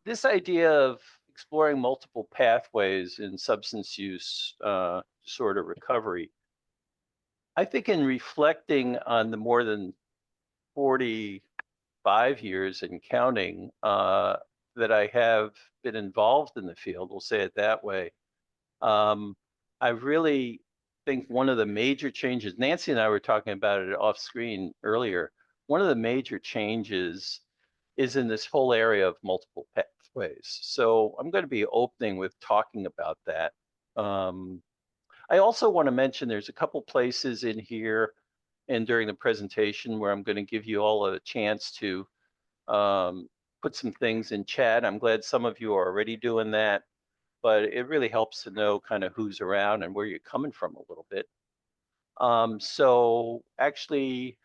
this idea of exploring multiple pathways in substance use sort of recovery, I think in reflecting on the more than 45 years and counting that I have been involved in the field, we'll say it that way, um, I really think one of the major changes, Nancy and I were talking about it off screen earlier, one of the major changes is in this whole area of multiple pathways. So I'm going to be opening with talking about that. Um, I also want to mention there's a couple places in here and during the presentation where I'm going to give you all a chance to um, put some things in chat. I'm glad some of you are already doing that, but it really helps to know kind of who's around and where you're coming from a little bit. So actually,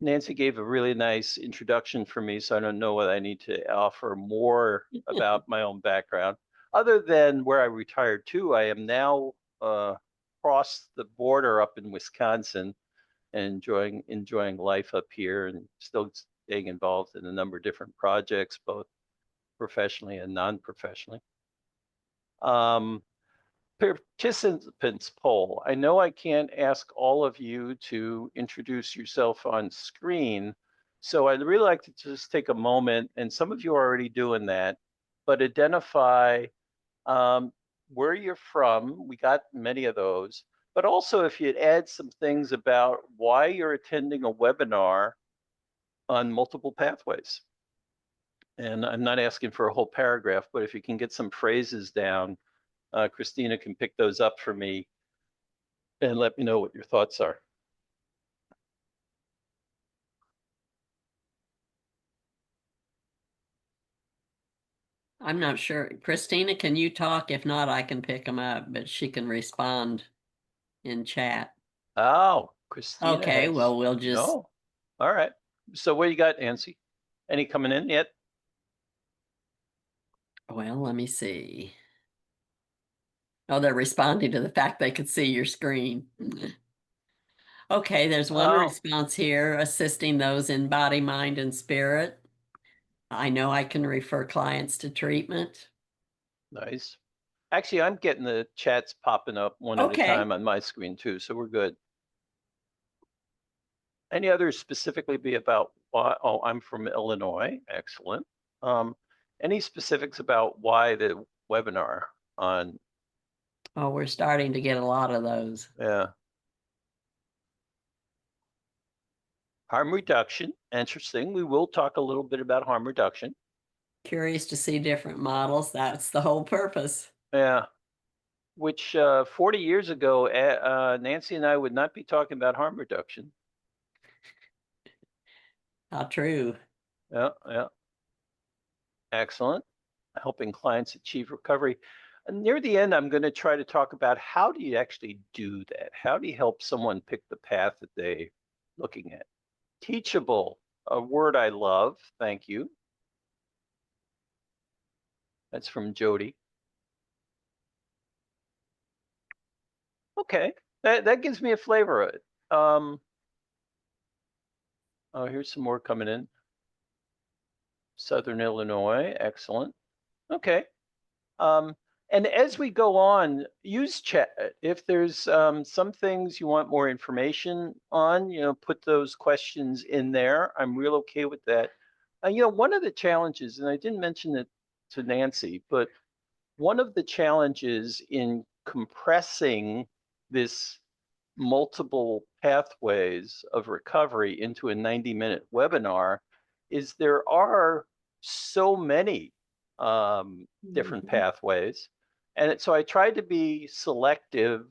Nancy gave a really nice introduction for me, so I don't know what I need to offer more about my own background. Other than where I retired to, I am now across the border up in Wisconsin and enjoying life up here and still staying involved in a number of different projects, both professionally and non-professionally. Participants poll. I know I can't ask all of you to introduce yourself on screen, so I'd really like to just take a moment, and some of you are already doing that, but identify um, where you're from. We got many of those, but also if you'd add some things about why you're attending a webinar on multiple pathways. And I'm not asking for a whole paragraph, but if you can get some phrases down, Christina can pick those up for me and let me know what your thoughts are. I'm not sure. Christina, can you talk? If not, I can pick them up, but she can respond in chat. Oh, Christina Okay, has well, we'll just, no. All right. So what you got, Nancy? Any coming in yet? well, let me see. Oh, they're responding to the fact they could see your screen. Okay, there's one Oh, response here, assisting those in body, mind, and spirit. I know I can refer clients to treatment. nice. Actually, I'm getting the chats popping up one at a Okay. time on my screen too, so we're good. Any others specifically be about why? Oh, I'm from Illinois. Excellent. Um, any specifics about why the webinar on, Oh, we're starting to get a lot of those. yeah, harm reduction? Interesting. We will talk a little bit about harm reduction. Curious to see different models. That's the whole purpose. Yeah, which 40 years ago, Nancy and I would not be talking about harm reduction. How true. Yeah, yeah, excellent. Helping clients achieve recovery. And near the end, I'm going to try to talk about how do you actually do that? How do you help someone pick the path that they're looking at? Teachable, a word I love. Thank you. That's from Jody. Okay, that gives me a flavor of it. Oh, here's some more coming in. Southern Illinois, excellent. Okay. Um, and as we go on, use chat. If there's some things you want more information on, put those questions in there. I'm real okay with that. One of the challenges, and I didn't mention it to Nancy, but one of the challenges in compressing this multiple pathways of recovery into a 90-minute webinar is there are so many different Mhm. pathways. And so I tried to be selective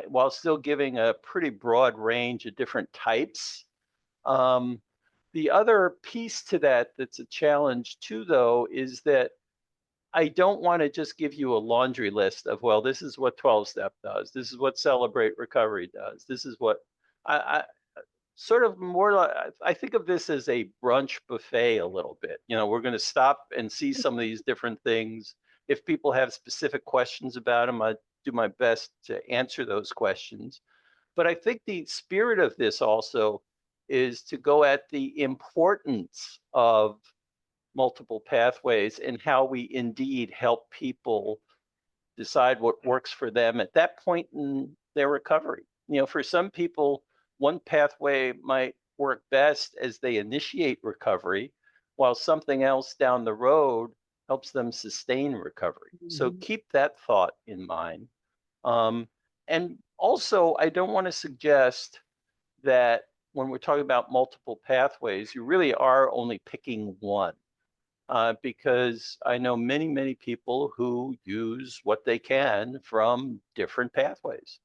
while still giving a pretty broad range of different types. Um, the other piece to that that's a challenge too, though, is that I don't want to just give you a laundry list of, well, this is what 12 step does. This is what celebrate recovery does. This is what I sort of more like, I think of this as a brunch buffet a little bit. We're going to stop and see some of these different things. If people have specific questions about them, I do my best to answer those questions. But I think the spirit of this also is to go at the importance of multiple pathways and how we indeed help people decide what works for them at that point in their recovery. For some people, one pathway might work best as they initiate recovery, while something else down the road helps them sustain recovery. So Mhm. keep that thought in mind. Um, and also, I don't want to suggest that when we're talking about multiple pathways, you really are only picking one. Because I know many, many people who use what they can from different pathways.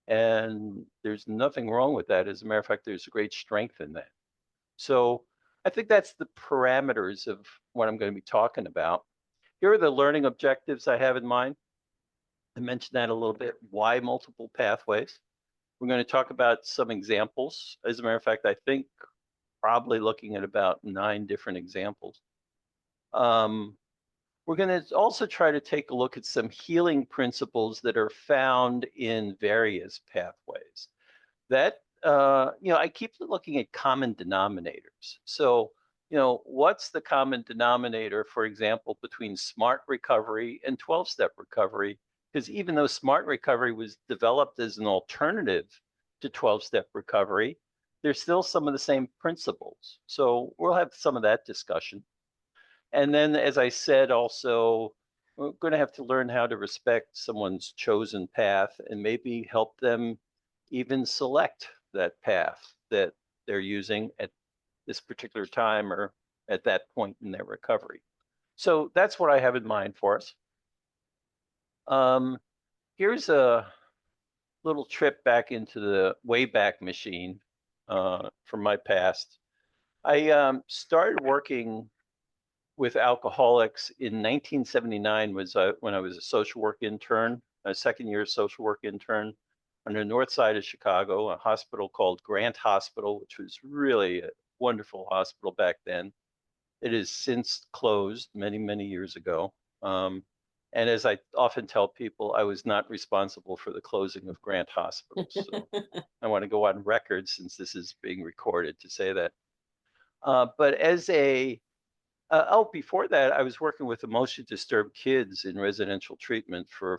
And there's nothing wrong with that. As a matter of fact, there's great strength in that. So I think that's the parameters of what I'm going to be talking about. Here are the learning objectives I have in mind. I mentioned that a little bit. Why multiple pathways? We're going to talk about some examples. As a matter of fact, I think probably looking at about 9 different examples. Um, We're going to also try to take a look at some healing principles that are found in various pathways. I keep looking at common denominators. So, what's the common denominator, for example, between smart recovery and 12-step recovery? Because even though smart recovery was developed as an alternative to 12-step recovery, there's still some of the same principles. So we'll have some of that discussion. And then, as I said, also, we're going to have to learn how to respect someone's chosen path and maybe help them even select that path that they're using at this particular time or at that point in their recovery. So that's what I have in mind for us. Um, Here's a little trip back into the Wayback Machine from my past. I started working with alcoholics in 1979 was when I was a social work intern, a second year social work intern on the north side of Chicago, a hospital called Grant Hospital, which was really a wonderful hospital back then. It has since closed many, many years ago. Um, and as I often tell people, I was not responsible for the closing of Grant Hospital. So I want to go on record since this is being recorded to say that. But as a before that, I was working with emotionally disturbed kids in residential treatment for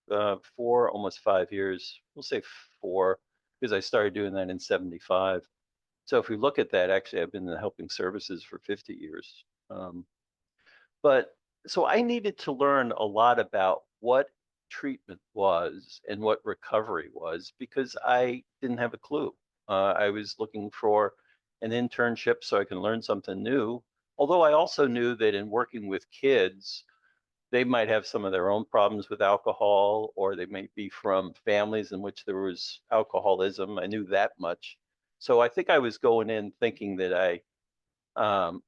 4, almost 5 years. We'll say 4, because I started doing that in '75. So if we look at that, actually, I've been in the helping services for 50 years. But so I needed to learn a lot about what treatment was and what recovery was because I didn't have a clue. I was looking for an internship so I can learn something new. Although I also knew that in working with kids, they might have some of their own problems with alcohol, or they might be from families in which there was alcoholism. I knew that much. So I think I was going in thinking that I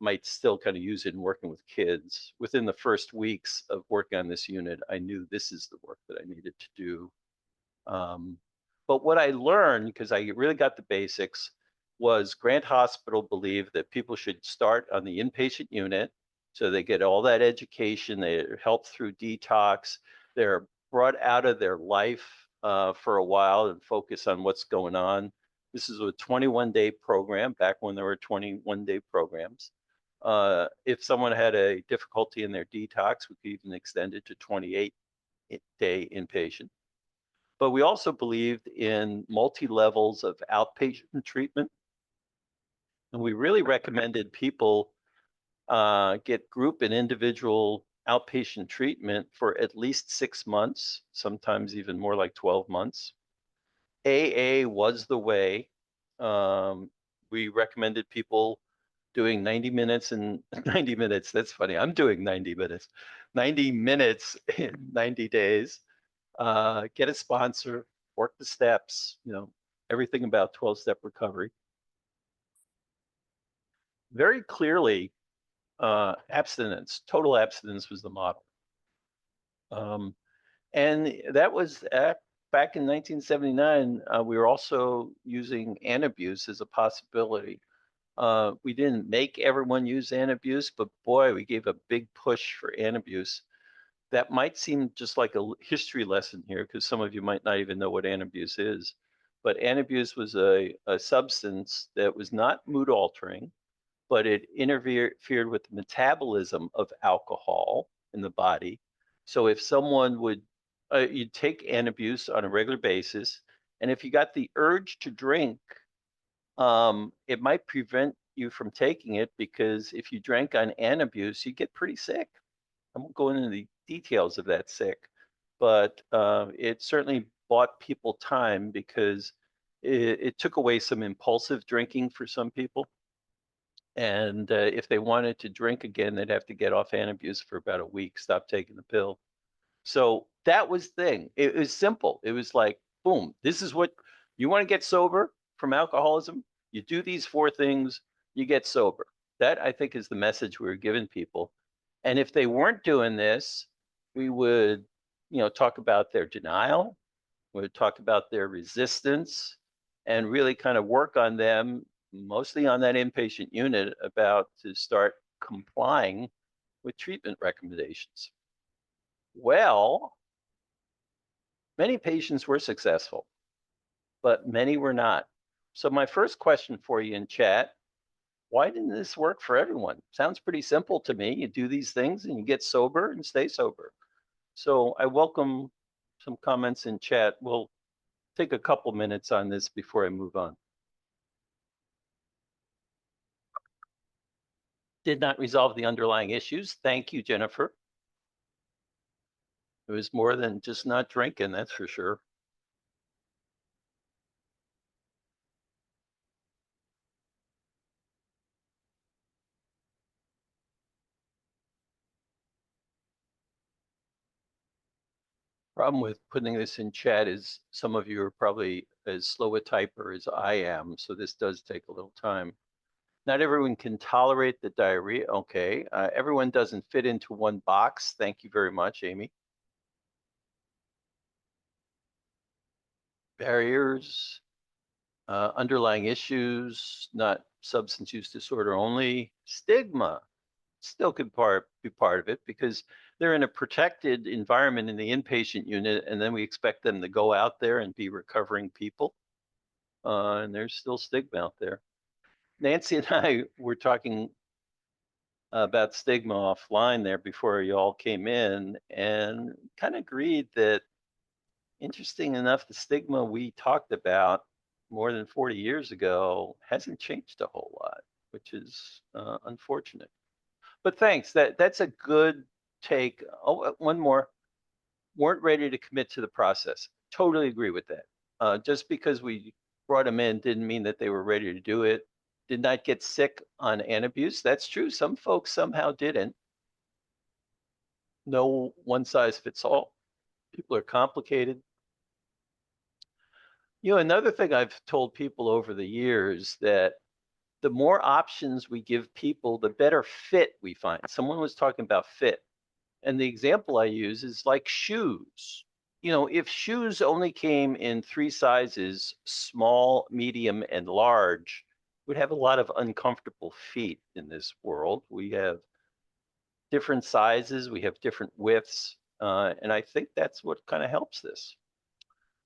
might still kind of use it in working with kids. Within the first weeks of working on this unit, I knew this is the work that I needed to do. Um, but what I learned, because I really got the basics, was Grant Hospital believed that people should start on the inpatient unit. So they get all that education, they're helped through detox, they're brought out of their life for a while and focus on what's going on. This is a 21-day program back when there were 21-day programs. If someone had a difficulty in their detox, we could even extend it to 28-day inpatient. But we also believed in multi-levels of outpatient treatment. And we really recommended people get group and individual outpatient treatment for at least 6 months, sometimes even more like 12 months. AA was the way. We recommended people doing 90 minutes and 90 minutes. That's funny. I'm doing 90 minutes, 90 minutes in 90 days. Get a sponsor, work the steps, everything about 12-step recovery. Very clearly, abstinence, total abstinence was the model. And that was back in 1979. We were also using antabuse as a possibility. We didn't make everyone use antabuse, but boy, we gave a big push for antabuse. That might seem just like a history lesson here, because some of you might not even know what antabuse is. But antabuse was a substance that was not mood altering. but it interfered with the metabolism of alcohol in the body. So if someone would, you'd take Antabuse on a regular basis, and if you got the urge to drink, it might prevent you from taking it because if you drank on Antabuse, you get pretty sick. I won't go into the details of that sick, but it certainly bought people time because it took away some impulsive drinking for some people. And if they wanted to drink again, they'd have to get off Antabuse for about a week, stop taking the pill. So that was the thing. It was simple. It was like, boom, this is what you want to get sober from alcoholism. You do these four things, you get sober. That I think is the message we were giving people. And if they weren't doing this, we would, talk about their denial, we would talk about their resistance, and really kind of work on them, mostly on that inpatient unit, about to start complying with treatment recommendations. Well, many patients were successful, but many were not. So my first question for you in chat, why didn't this work for everyone? Sounds pretty simple to me. You do these things and you get sober and stay sober. So I welcome some comments in chat. We'll take a couple minutes on this before I move on. Did not resolve the underlying issues. Thank you, Jennifer. It was more than just not drinking, that's for sure. Problem with putting this in chat is some of you are probably as slow a typer as I am, so this does take a little time. Not everyone can tolerate the diarrhea. Okay, everyone doesn't fit into one box. Thank you very much, Amy. Barriers, underlying issues, not substance use disorder only. Stigma still could be part of it because they're in a protected environment in the inpatient unit, and then we expect them to go out there and be recovering people. And there's still stigma out there. Nancy and I were talking about stigma offline there before you all came in, and kind of agreed that, interesting enough, the stigma we talked about more than 40 years ago hasn't changed a whole lot, which is unfortunate. But thanks. That's a good take. Oh, one more. Weren't ready to commit to the process. Totally agree with that. Just because we brought them in didn't mean that they were ready to do it. Did not get sick on Antabuse. That's true. Some folks somehow didn't. No one size fits all. People are complicated. Another thing I've told people over the years, that the more options we give people, the better fit we find. Someone was talking about fit. And the example I use is like shoes. If shoes only came in three sizes, small, medium, and large, we'd have a lot of uncomfortable feet in this world. We have different sizes, we have different widths, and I think that's what kind of helps this.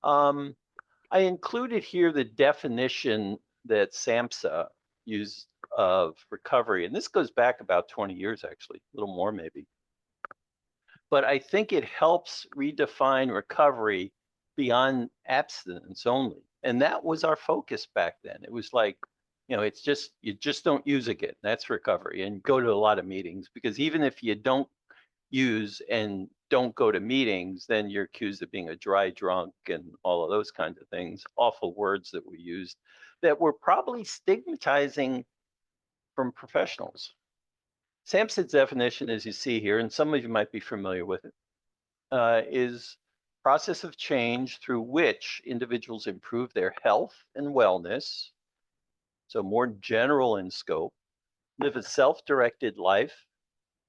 I included here the definition that SAMHSA used of recovery, and this goes back about 20 years, actually, a little more maybe. But I think it helps redefine recovery beyond abstinence only. And that was our focus back then. It was like, it's just, you just don't use again. That's recovery. And go to a lot of meetings, because even if you don't use and don't go to meetings, then you're accused of being a dry drunk and all of those kinds of things, awful words that we used that were probably stigmatizing from professionals. SAMHSA's definition, as you see here, and some of you might be familiar with it, is process of change through which individuals improve their health and wellness, so more general in scope, live a self-directed life,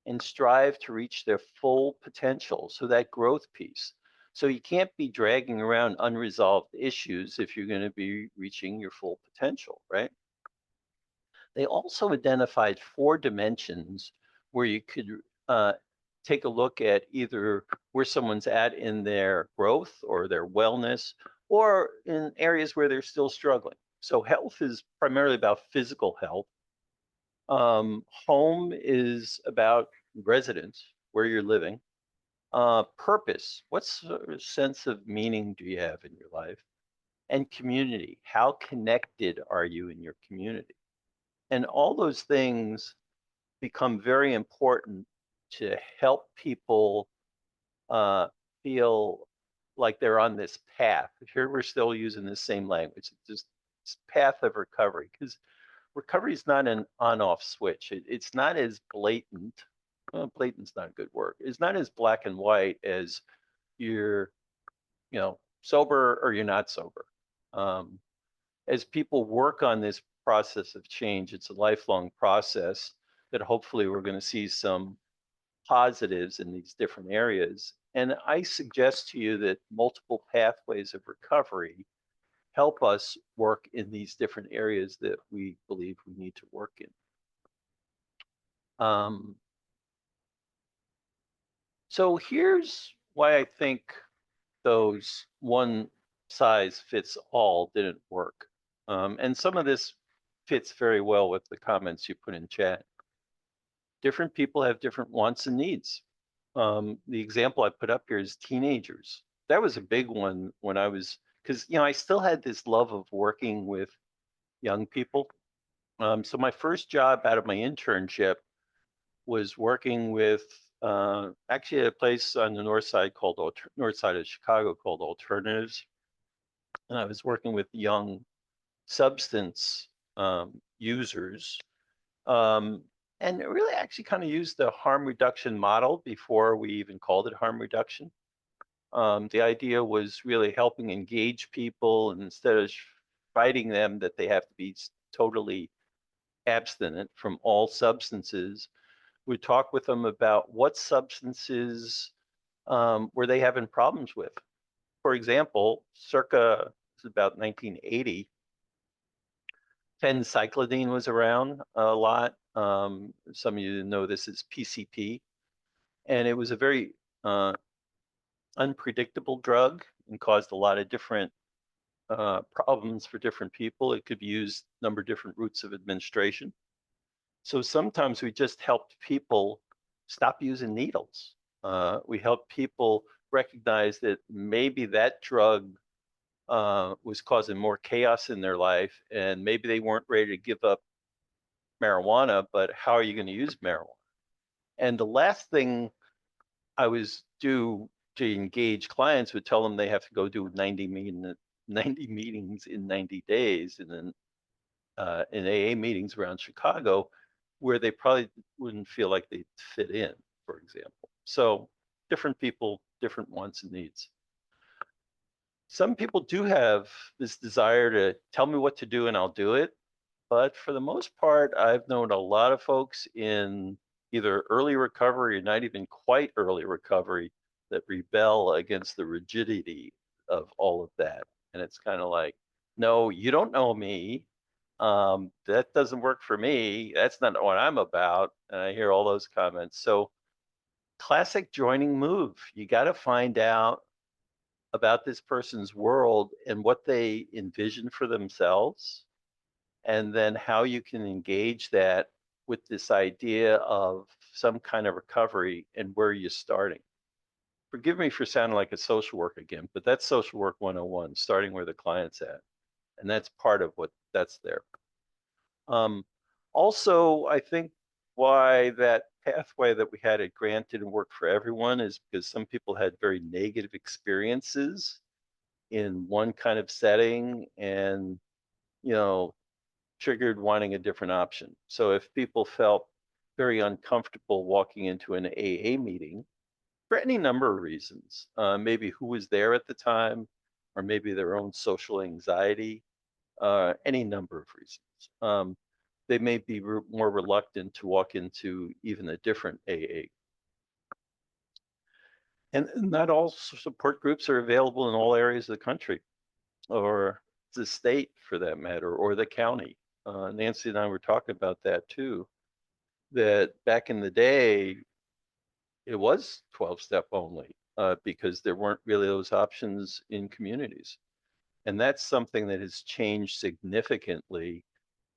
and strive to reach their full potential, so that growth piece. So you can't be dragging around unresolved issues if you're going to be reaching your full potential, right? They also identified 4 dimensions where you could take a look at either where someone's at in their growth or their wellness, or in areas where they're still struggling. So health is primarily about physical health. Home is about residence, where you're living. Purpose, what sort of sense of meaning do you have in your life? And community, how connected are you in your community? And all those things become very important to help people uh, feel like they're on this path. Here we're still using the same language, it's this path of recovery, because recovery is not an on-off switch. It's not as blatant. Well, blatant's not a good word. It's not as black and white as you're, sober or you're not sober. Um, as people work on this process of change, it's a lifelong process that hopefully we're going to see some positives in these different areas. And I suggest to you that multiple pathways of recovery help us work in these different areas that we believe we need to work in. Um, so here's why I think those one size fits all didn't work. And some of this fits very well with the comments you put in chat. Different people have different wants and needs. The example I put up here is teenagers. That was a big one when I was, because I still had this love of working with young people. So my first job out of my internship was working with actually a place on the north side called north side of Chicago called Alternatives, and I was working with young substance users, um, and it really actually kind of used the harm reduction model before we even called it harm reduction. The idea was really helping engage people, and instead of fighting them that they have to be totally abstinent from all substances, we talk with them about what substances were they having problems with. For example, circa it's about 1980, phencyclidine was around a lot. Some of you know this as PCP, and it was a very unpredictable drug and caused a lot of different problems for different people. It could be used a number of different routes of administration. So sometimes we just helped people stop using needles. We helped people recognize that maybe that drug was causing more chaos in their life, and maybe they weren't ready to give up marijuana, but how are you going to use marijuana? And the last thing I was do to engage clients would tell them they have to go do 90 meetings in 90 days, and then in AA meetings around Chicago, where they probably wouldn't feel like they fit in, for example. So different people, different wants and needs. Some people do have this desire to tell me what to do and I'll do it. But for the most part, I've known a lot of folks in either early recovery or not even quite early recovery that rebel against the rigidity of all of that. And it's kind of like, no, you don't know me. That doesn't work for me. That's not what I'm about. And I hear all those comments. So classic joining move. You got to find out about this person's world and what they envision for themselves, and then how you can engage that with this idea of some kind of recovery and where you're starting. Forgive me for sounding like a social work again, but that's social work 101, starting where the client's at. And that's part of what that's there. Also, I think why that pathway that we had at Grant didn't work for everyone is because some people had very negative experiences in one kind of setting and, you know, triggered wanting a different option. So if people felt very uncomfortable walking into an AA meeting for any number of reasons, maybe who was there at the time, or maybe their own social anxiety, any number of reasons, they may be more reluctant to walk into even a different AA. And not all support groups are available in all areas of the country, or the state for that matter, or the county. Nancy and I were talking about that too, that back in the day, it was 12-step only because there weren't really those options in communities. And that's something that has changed significantly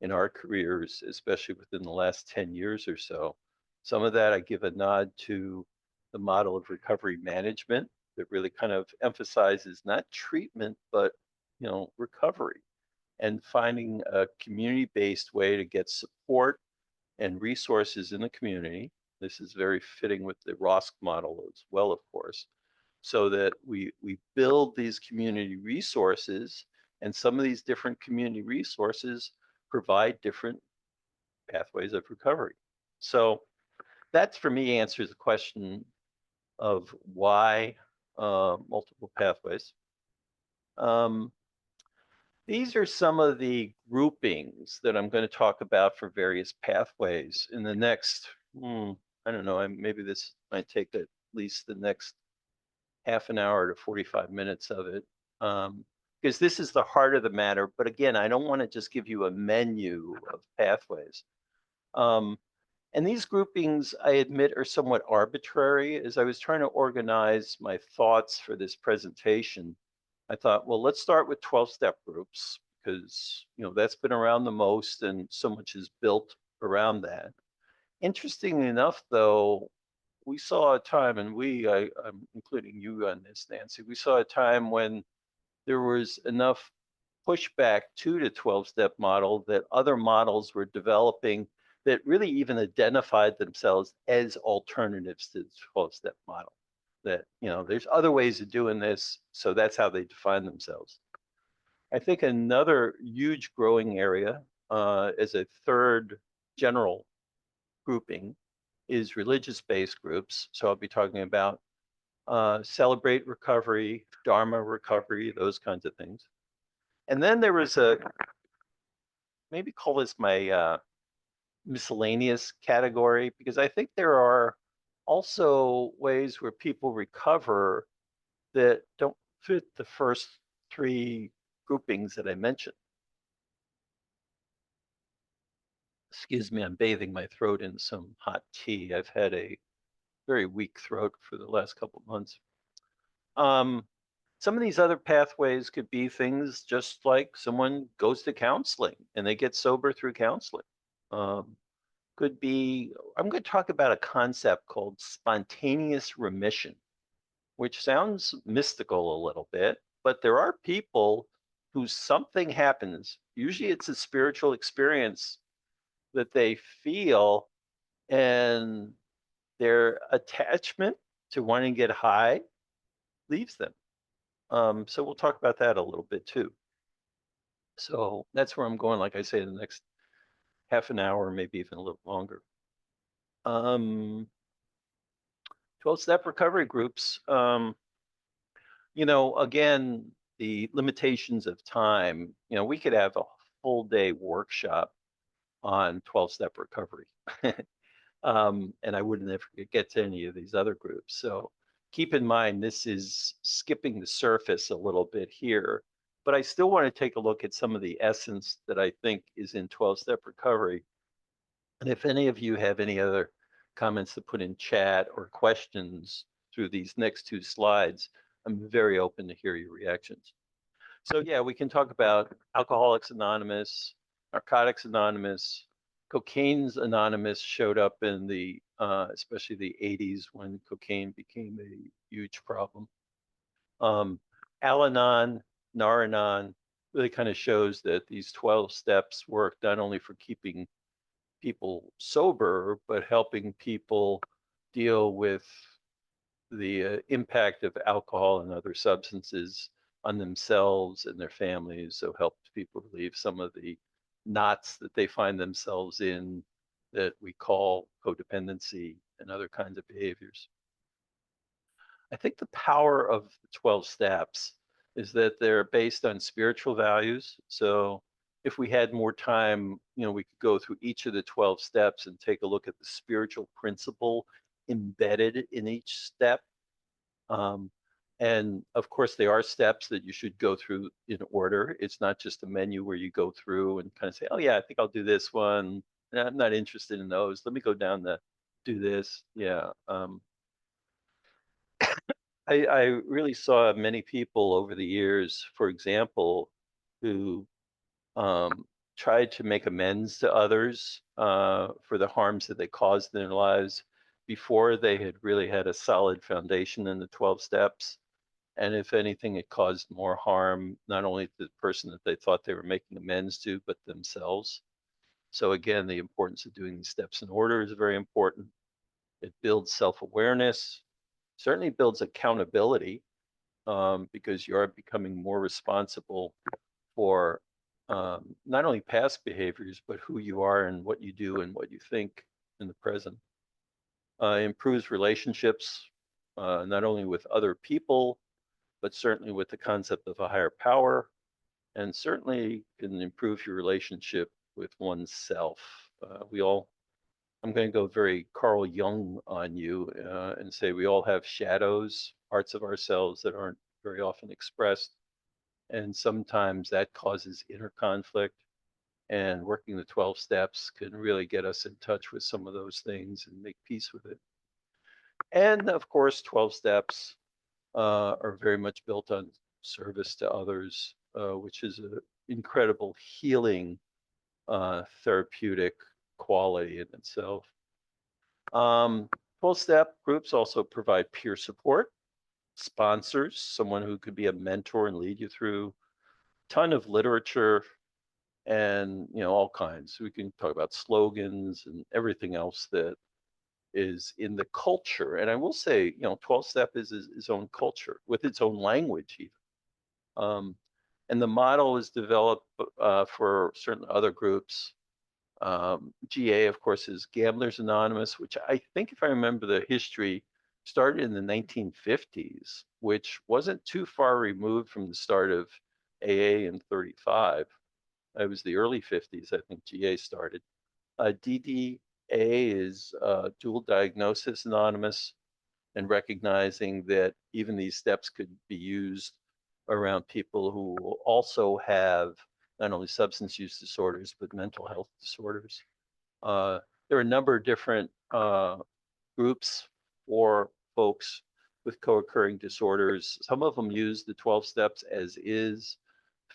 in our careers, especially within the last 10 years or so. Some of that I give a nod to the model of recovery management that really kind of emphasizes not treatment, but recovery and finding a community-based way to get support and resources in the community. This is very fitting with the ROSC model as well, of course, so that we build these community resources, and some of these different community resources provide different pathways of recovery. So that's, for me, answers the question of why multiple pathways. Um, these are some of the groupings that I'm going to talk about for various pathways in the next, I don't know, maybe this might take at least the next half an hour to 45 minutes of it. Because this is the heart of the matter. But again, I don't want to just give you a menu of pathways. Um, and these groupings, I admit, are somewhat arbitrary. As I was trying to organize my thoughts for this presentation, I thought, well, let's start with 12-step groups because, that's been around the most and so much is built around that. Interestingly enough, though, we saw a time, and I'm including you on this, Nancy, we saw a time when there was enough pushback to the 12-step model that other models were developing that really even identified themselves as alternatives to the 12-step model. That, there's other ways of doing this, so that's how they define themselves. I think another huge growing area as a third general grouping is religious-based groups. So I'll be talking about celebrate recovery, Dharma recovery, those kinds of things. And then there was maybe call this my miscellaneous category, because I think there are also ways where people recover that don't fit the first three groupings that I mentioned. Excuse me, I'm bathing my throat in some hot tea. I've had a very weak throat for the last couple of months. Some of these other pathways could be things just like someone goes to counseling and they get sober through counseling. Um, could be, I'm going to talk about a concept called spontaneous remission, which sounds mystical a little bit, but there are people who something happens. Usually it's a spiritual experience that they feel, and their attachment to wanting to get high leaves them. So we'll talk about that a little bit too. So that's where I'm going, like I say, in the next half an hour, maybe even a little longer. 12-step recovery groups, again, the limitations of time, we could have a full day workshop on 12-step recovery. And I wouldn't ever get to any of these other groups. So keep in mind, this is skipping the surface a little bit here, but I still want to take a look at some of the essence that I think is in 12-step recovery. And if any of you have any other comments to put in chat or questions through these next two slides, I'm very open to hear your reactions. So yeah, we can talk about Alcoholics Anonymous, Narcotics Anonymous, Cocaine's Anonymous showed up in the, especially the 80s when cocaine became a huge problem. Al-Anon, Nar-Anon really kind of shows that these 12 steps work not only for keeping people sober, but helping people deal with the impact of alcohol and other substances on themselves and their families. So helped people relieve some of the knots that they find themselves in that we call codependency and other kinds of behaviors. I think the power of the 12 steps is that they're based on spiritual values. So if we had more time, we could go through each of the 12 steps and take a look at the spiritual principle embedded in each step. And of course, there are steps that you should go through in order. It's not just a menu where you go through and kind of say, oh, yeah, I think I'll do this one. I'm not interested in those. Let me go down to do this. Yeah. I really saw many people over the years, for example, who tried to make amends to others for the harms that they caused in their lives before they had really had a solid foundation in the 12 steps. And if anything, it caused more harm, not only to the person that they thought they were making amends to, but themselves. So again, the importance of doing these steps in order is very important. It builds self-awareness, certainly builds accountability, because you are becoming more responsible for not only past behaviors, but who you are and what you do and what you think in the present. Improves relationships, not only with other people, but certainly with the concept of a higher power, and certainly can improve your relationship with oneself. I'm going to go very Carl Jung on you and say we all have shadows, parts of ourselves that aren't very often expressed. And sometimes that causes inner conflict. And working the 12 steps can really get us in touch with some of those things and make peace with it. And of course, 12 steps are very much built on service to others, which is an incredible healing therapeutic quality in itself. 12-step groups also provide peer support, sponsors, someone who could be a mentor and lead you through a ton of literature and all kinds. We can talk about slogans and everything else that is in the culture. And I will say, 12-step is its own culture with its own language even. And the model is developed for certain other groups. GA, of course, is Gamblers Anonymous, which I think, if I remember the history, started in the 1950s, which wasn't too far removed from the start of AA in 35. It was the early 50s, I think GA started. DDA is Dual Diagnosis Anonymous, and recognizing that even these steps could be used around people who also have not only substance use disorders, but mental health disorders. There are a number of different groups for folks with co-occurring disorders. Some of them use the 12 steps as is.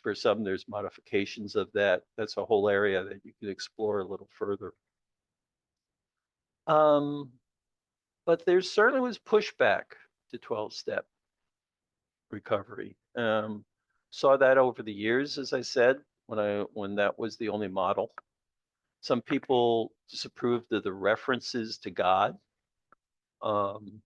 For some, there's modifications of that. That's a whole area that you can explore a little further. But there certainly was pushback to 12-step recovery. Saw that over the years, as I said, when that was the only model. Some people disapproved of the references to God, and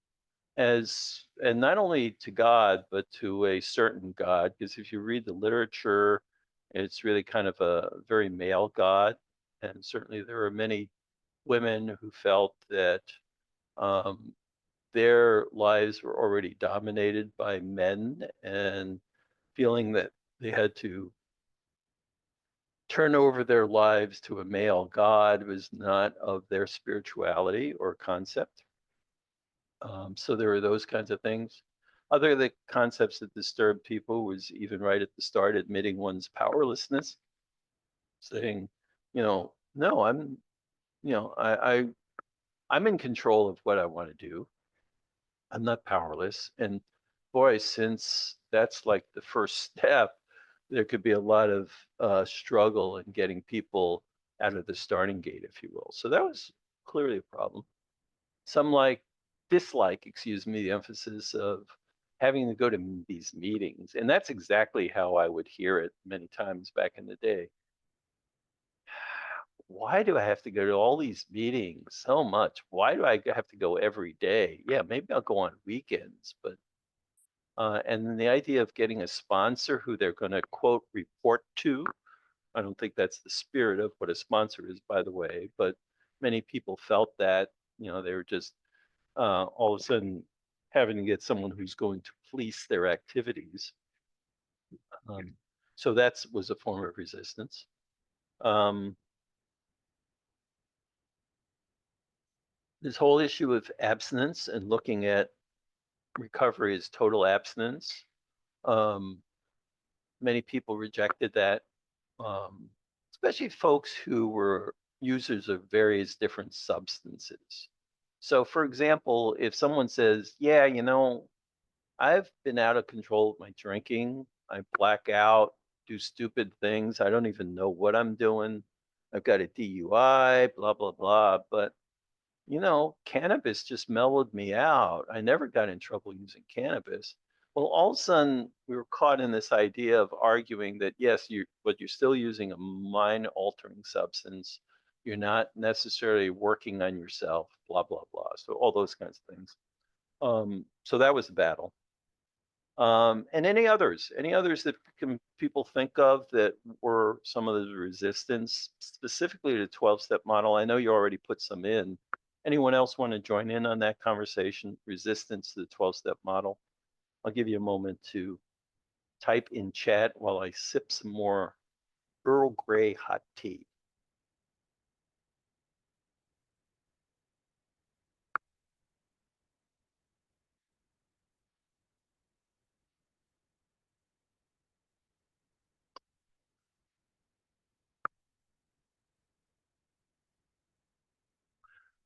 not only to God, but to a certain God, because if you read the literature, it's really kind of a very male God. And certainly there are many women who felt that their lives were already dominated by men, and feeling that they had to turn over their lives to a male God was not of their spirituality or concept. So there were those kinds of things. Other of the concepts that disturbed people was even right at the start, admitting one's powerlessness, saying, no, I'm in control of what I want to do. I'm not powerless. And boy, since that's like the first step, there could be a lot of struggle in getting people out of the starting gate, if you will. So that was clearly a problem. Some dislike, excuse me, the emphasis of having to go to these meetings. And that's exactly how I would hear it many times back in the day. Why do I have to go to all these meetings so much? Why do I have to go every day? Yeah, maybe I'll go on weekends, but and then the idea of getting a sponsor who they're going to quote report to. I don't think that's the spirit of what a sponsor is, by the way, but many people felt that, they were just all of a sudden having to get someone who's going to police their activities. So that was a form of resistance. This whole issue of abstinence and looking at recovery as total abstinence. Many people rejected that, especially folks who were users of various different substances. So, for example, if someone says, yeah, I've been out of control of my drinking, I black out, do stupid things. I don't even know what I'm doing. I've got a DUI, blah, blah, blah. But, cannabis just mellowed me out. I never got in trouble using cannabis. Well, all of a sudden, we were caught in this idea of arguing that, yes, but you're still using a mind-altering substance. You're not necessarily working on yourself, blah, blah, blah. So all those kinds of things. So that was the battle. And any others that people think of that were some of the resistance, specifically to the 12-step model? I know you already put some in. Anyone else want to join in on that conversation? Resistance to the 12-step model? I'll give you a moment to type in chat while I sip some more Earl Grey hot tea.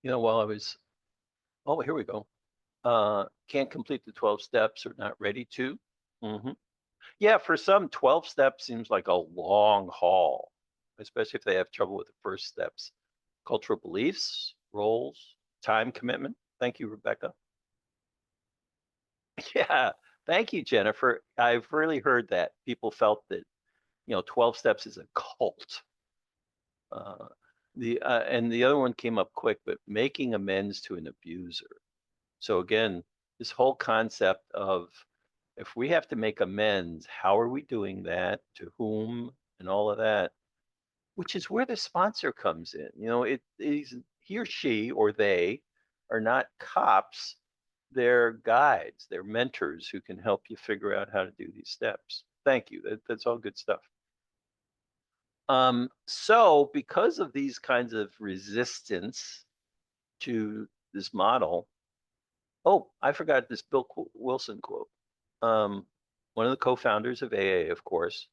While I was, oh, here we go. Can't complete the 12 steps or not ready to. Mhm. Yeah, for some, 12 steps seems like a long haul, especially if they have trouble with the first steps. Cultural beliefs, roles, time commitment. Thank you, Rebecca. Yeah, thank you, Jennifer. I've really heard that people felt that, 12 steps is a cult. And the other one came up quick, but making amends to an abuser. So again, this whole concept of if we have to make amends, how are we doing that? To whom? And all of that, which is where the sponsor comes in. He or she or they are not cops. They're guides, they're mentors who can help you figure out how to do these steps. Thank you. That's all good stuff. So because of these kinds of resistance to this model, oh, I forgot this Bill Wilson quote. Um, one of the co-founders of AA, of course,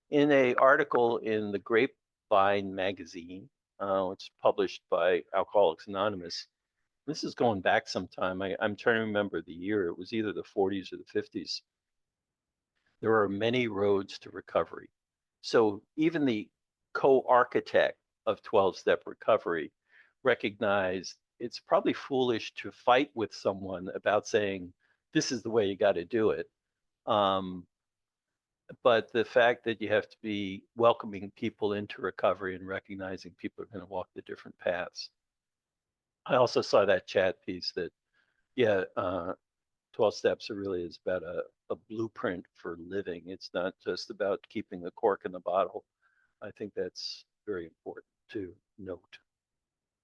in a article in the Grapevine magazine, it's published by Alcoholics Anonymous. This is going back some time. I'm trying to remember the year. It was either the 40s or the 50s. There are many roads to recovery. So even the co-architect of 12-step recovery recognized it's probably foolish to fight with someone about saying, this is the way you got to do it. But the fact that you have to be welcoming people into recovery and recognizing people are going to walk the different paths. I also saw that chat piece that, yeah, 12 steps are really is about a blueprint for living. It's not just about keeping the cork in the bottle. I think that's very important to note.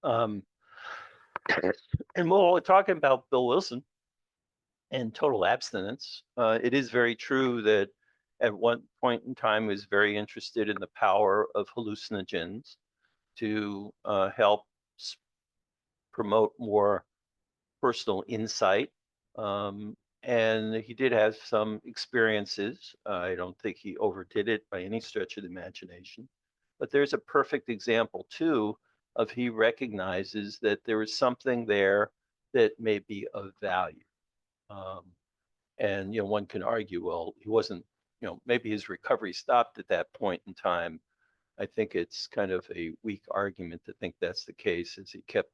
And while we're talking about Bill Wilson and total abstinence, it is very true that at one point in time was very interested in the power of hallucinogens to help promote more personal insight. And he did have some experiences. I don't think he overdid it by any stretch of the imagination. But there's a perfect example, too, of he recognizes that there is something there that may be of value. And one can argue, well, he wasn't, maybe his recovery stopped at that point in time. I think it's kind of a weak argument to think that's the case, as he kept,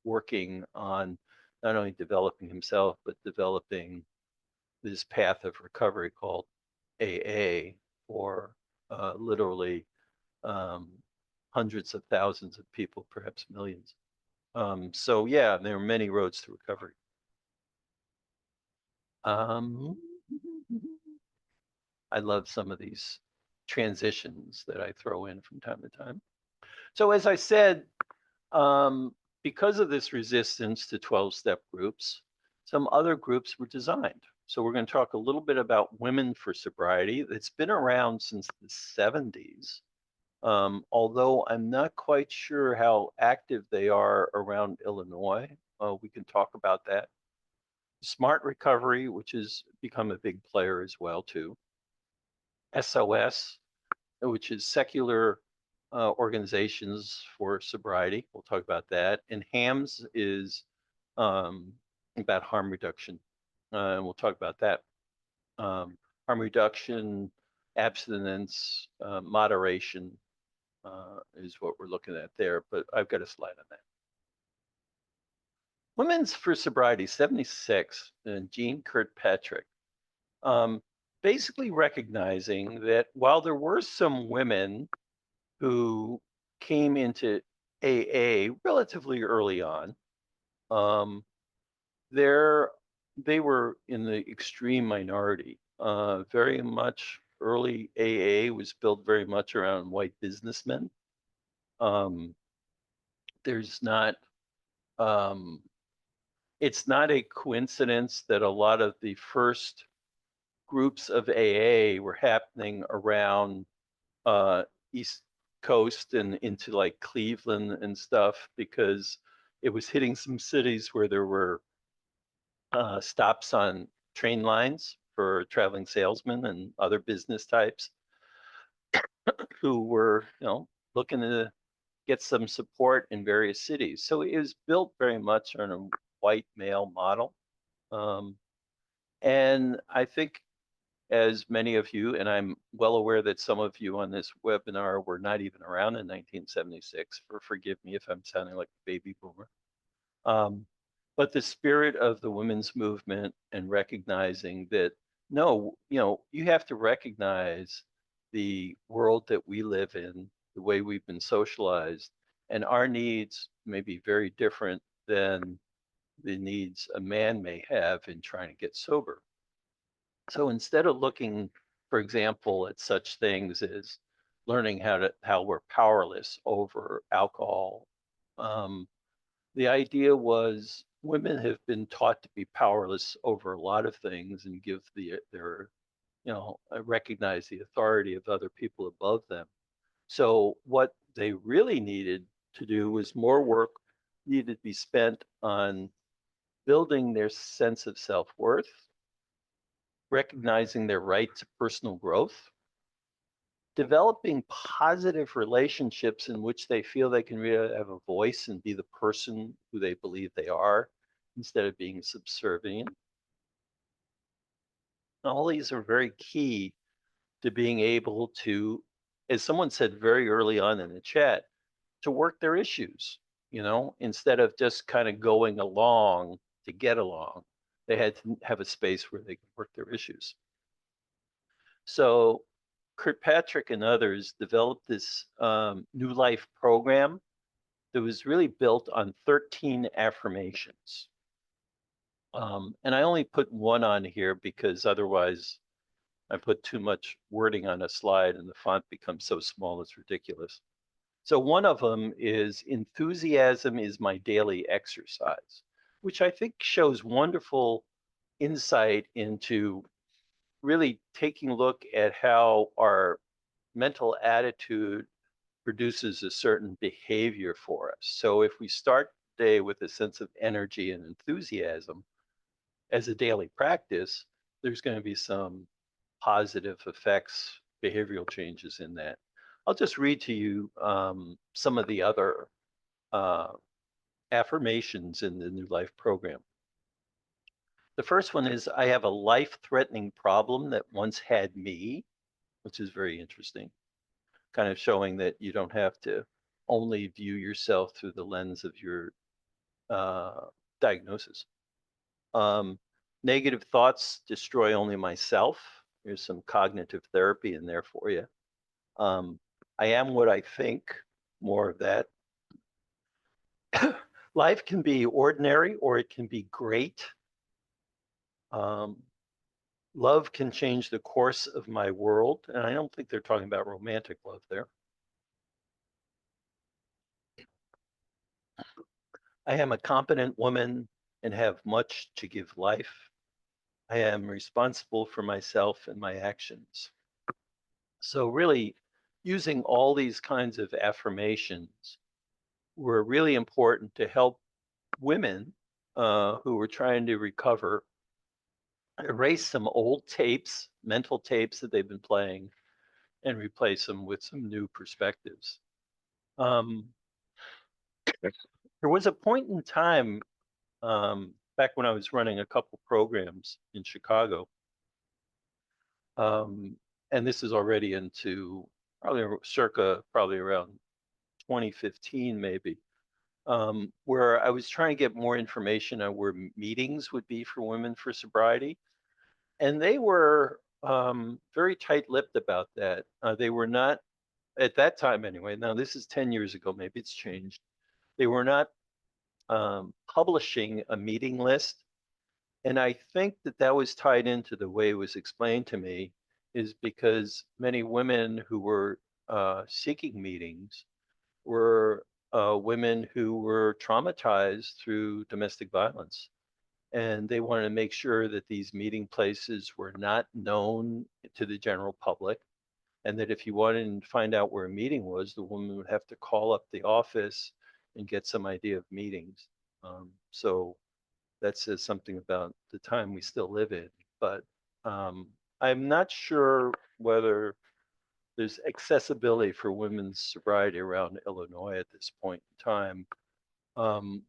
working on not only developing himself, but developing this path of recovery called AA for literally hundreds of thousands of people, perhaps millions. So yeah, there are many roads to recovery. Um, I love some of these transitions that I throw in from time to time. So as I said, because of this resistance to 12-step groups, some other groups were designed. So we're going to talk a little bit about Women for Sobriety. It's been around since the 70s, although I'm not quite sure how active they are around Illinois. We can talk about that. Smart Recovery, which has become a big player as well, too. SOS, which is secular organizations for sobriety. We'll talk about that. And HAMS is about harm reduction. And we'll talk about that. Harm reduction abstinence, moderation is what we're looking at there. But I've got a slide on that. Women's for Sobriety 76 and Jean Kirkpatrick. Um, Basically recognizing that while there were some women who came into AA relatively early on, um, there they were in the extreme minority. Very much early AA was built very much around white businessmen. Um, there's not um, it's not a coincidence that a lot of the first groups of AA were happening around uh, East Coast and into like Cleveland and stuff because it was hitting some cities where there were stops on train lines for traveling salesmen and other business types who were, looking to get some support in various cities. So it was built very much on a white male model. Um, and I think as many of you, and I'm well aware that some of you on this webinar were not even around in 1976, forgive me if I'm sounding like a baby boomer. But the spirit of the women's movement and recognizing that, no, you have to recognize the world that we live in, the way we've been socialized, and our needs may be very different than the needs a man may have in trying to get sober. So instead of looking, for example, at such things as learning how we're powerless over alcohol, the idea was women have been taught to be powerless over a lot of things and give their recognize the authority of other people above them. So what they really needed to do was more work needed to be spent on building their sense of self-worth, recognizing their right to personal growth, developing positive relationships in which they feel they can really have a voice and be the person who they believe they are instead of being subservient. All these are very key to being able to, as someone said very early on in the chat, to work their issues, instead of just kind of going along to get along. They had to have a space where they could work their issues. So Kirkpatrick and others developed this New Life program that was really built on 13 affirmations. And I only put one on here because otherwise I put too much wording on a slide and the font becomes so small it's ridiculous. So one of them is enthusiasm is my daily exercise, which I think shows wonderful insight into really taking a look at how our mental attitude produces a certain behavior for us. So if we start the day with a sense of energy and enthusiasm as a daily practice, there's going to be some positive effects, behavioral changes in that. I'll just read to you some of the other uh, affirmations in the New Life program. The first one is I have a life-threatening problem that once had me, which is very interesting, kind of showing that you don't have to only view yourself through the lens of your uh, diagnosis. Negative thoughts destroy only myself. There's some cognitive therapy in there for you. I am what I think, more of that. Life can be ordinary or it can be great. Love can change the course of my world. And I don't think they're talking about romantic love there. I am a competent woman and have much to give life. I am responsible for myself and my actions. So, really, using all these kinds of affirmations were really important to help women who were trying to recover erase some old tapes, mental tapes that they've been playing, and replace them with some new perspectives. There was a point in time back when I was running a couple programs in Chicago, and this is already into probably around 2015 maybe, where I was trying to get more information on where meetings would be for women for sobriety. And they were very tight-lipped about that. They were not, at that time anyway, now this is 10 years ago, maybe it's changed. They were not publishing a meeting list. And I think that that was tied into the way it was explained to me, is because many women who were seeking meetings were women who were traumatized through domestic violence. And they wanted to make sure that these meeting places were not known to the general public. And that if you wanted to find out where a meeting was, the woman would have to call up the office and get some idea of meetings. So that says something about the time we still live in. But I'm not sure whether there's accessibility for women's sobriety around Illinois at this point in time. Um,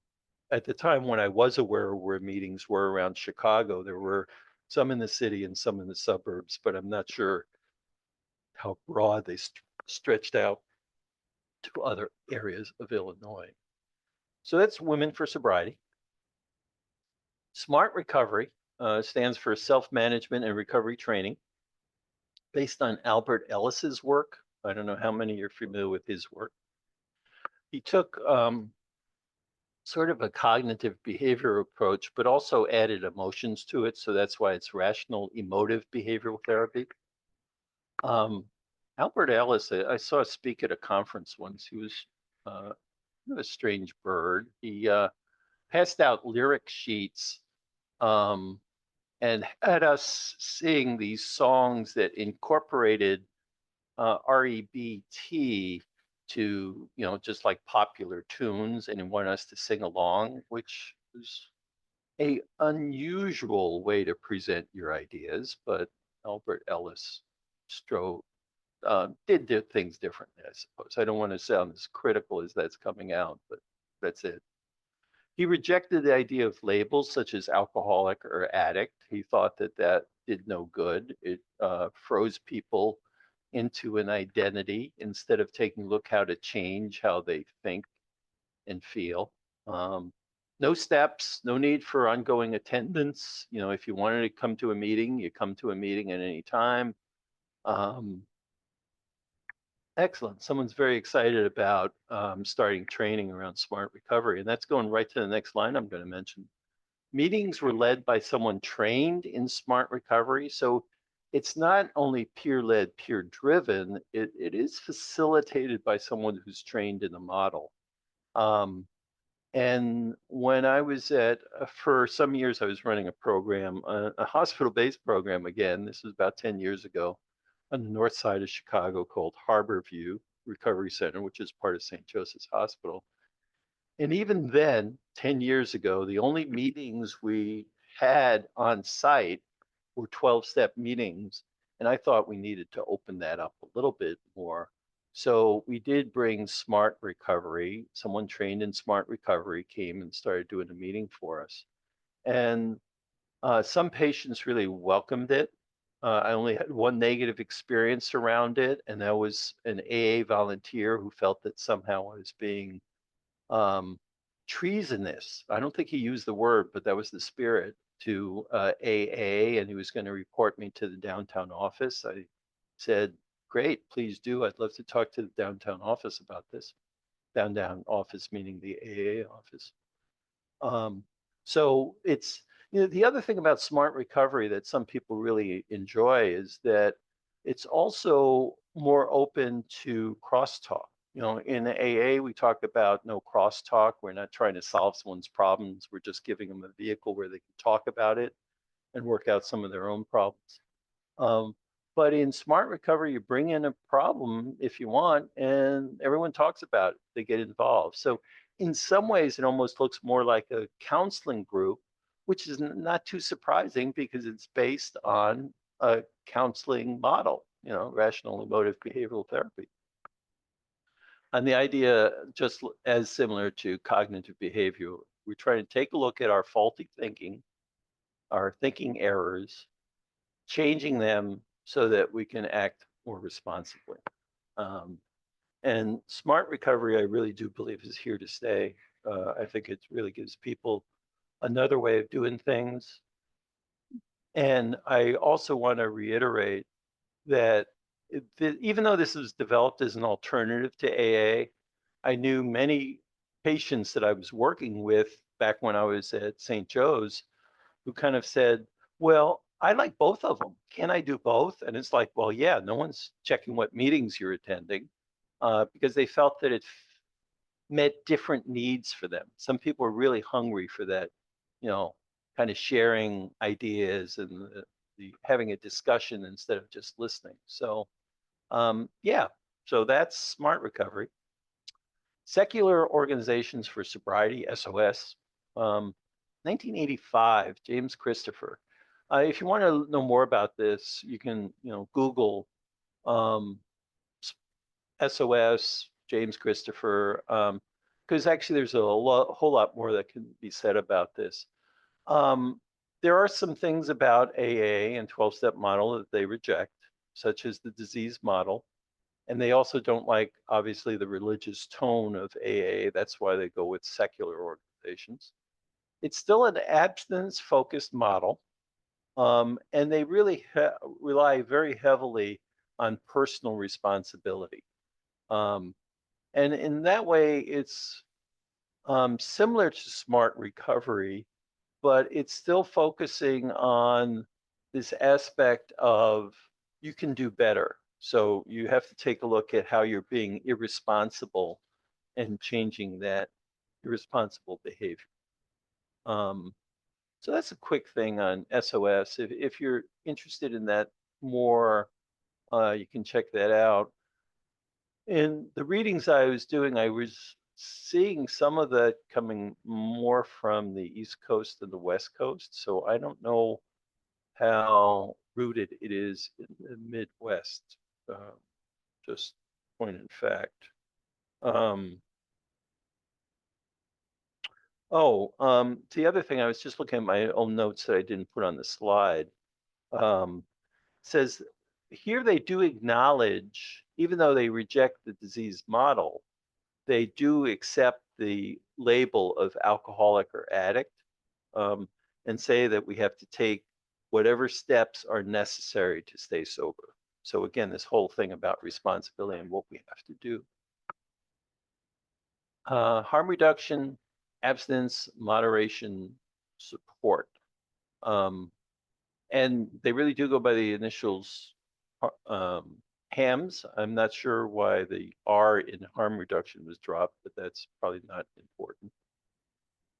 at the time when I was aware where meetings were around Chicago, there were some in the city and some in the suburbs, but I'm not sure how broad they stretched out to other areas of Illinois. So that's Women for Sobriety. Smart Recovery stands for Self-Management and Recovery Training, based on Albert Ellis's work. I don't know how many are familiar with his work. He took sort of a cognitive behavioral approach, but also added emotions to it. So that's why it's rational emotive behavioral therapy. Albert Ellis, I saw speak at a conference once. He was a strange bird. He passed out lyric sheets um, and had us sing these songs that incorporated REBT to, just like popular tunes, and he wanted us to sing along, which was a unusual way to present your ideas. But Albert Ellis strove did things differently, I suppose. I don't want to sound as critical as that's coming out, but that's it. He rejected the idea of labels such as alcoholic or addict. He thought that that did no good. It froze people into an identity instead of taking a look how to change how they think and feel. No steps, no need for ongoing attendance. If you wanted to come to a meeting, you come to a meeting at any time. Excellent. Someone's very excited about starting training around smart recovery, and that's going right to the next line I'm going to mention. Meetings were led by someone trained in smart recovery, so it's not only peer-led, peer-driven, it is facilitated by someone who's trained in the model. And when I was for some years, I was running a program, a hospital-based program again, this was about 10 years ago, on the north side of Chicago called Harborview Recovery Center, which is part of St. Joseph's Hospital. And even then, 10 years ago, the only meetings we had on site were 12-step meetings. And I thought we needed to open that up a little bit more. So we did bring smart recovery. Someone trained in smart recovery came and started doing a meeting for us. And some patients really welcomed it. I only had one negative experience around it, and that was an AA volunteer who felt that somehow I was being treasonous. I don't think he used the word, but that was the spirit, to AA, and he was going to report me to the downtown office. I said, great, please do. I'd love to talk to the downtown office about this. Downtown office meaning the AA office. So it's, the other thing about smart recovery that some people really enjoy is that it's also more open to crosstalk. In the AA, we talk about no crosstalk. We're not trying to solve someone's problems. We're just giving them a vehicle where they can talk about it and work out some of their own problems. But in smart recovery, you bring in a problem if you want, and everyone talks about it. They get involved. So in some ways, it almost looks more like a counseling group, which is not too surprising because it's based on a counseling model, rational emotive behavioral therapy. And the idea, just as similar to cognitive behavior, we're trying to take a look at our faulty thinking, our thinking errors, changing them so that we can act more responsibly. And smart recovery, I really do believe, is here to stay. I think it really gives people another way of doing things. And I also want to reiterate that even though this was developed as an alternative to AA, I knew many patients that I was working with back when I was at St. Joe's who kind of said, well, I like both of them. Can I do both? And it's like, well, yeah, no one's checking what meetings you're attending because they felt that it met different needs for them. Some people are really hungry for that, kind of sharing ideas and the having a discussion instead of just listening. So, yeah, so that's smart recovery. Secular Organizations for Sobriety, SOS, 1985, James Christopher. If you want to know more about this, you can, Google um, SOS, James Christopher, because actually there's a whole lot more that can be said about this. Um, there are some things about AA and 12-step model that they reject, such as the disease model. And they also don't like, obviously, the religious tone of AA. That's why they go with secular organizations. It's still an abstinence-focused model. And they really rely very heavily on personal responsibility. Um, and in that way, it's similar to smart recovery, but it's still focusing on this aspect of you can do better. So you have to take a look at how you're being irresponsible and changing that irresponsible behavior. So that's a quick thing on SOS. If you're interested in that more, you can check that out. In the readings I was doing, I was seeing some of that coming more from the East Coast than the West Coast. So I don't know how rooted it is in the Midwest. Uh, just point in fact. Um, the other thing, I was just looking at my own notes that I didn't put on the slide. Um, says here they do acknowledge, even though they reject the disease model, they do accept the label of alcoholic or addict, and say that we have to take whatever steps are necessary to stay sober. So again, this whole thing about responsibility and what we have to do. Harm reduction, abstinence, moderation, support. And they really do go by the initials HAMS. I'm not sure why the R in harm reduction was dropped, but that's probably not important.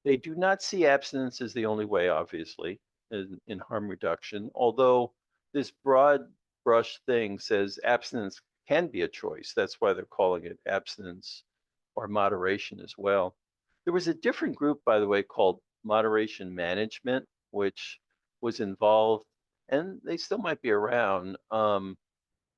They do not see abstinence as the only way, obviously, in harm reduction, although this broad brush thing says abstinence can be a choice. That's why they're calling it abstinence or moderation as well. There was a different group, by the way, called moderation management, which was involved, and they still might be around,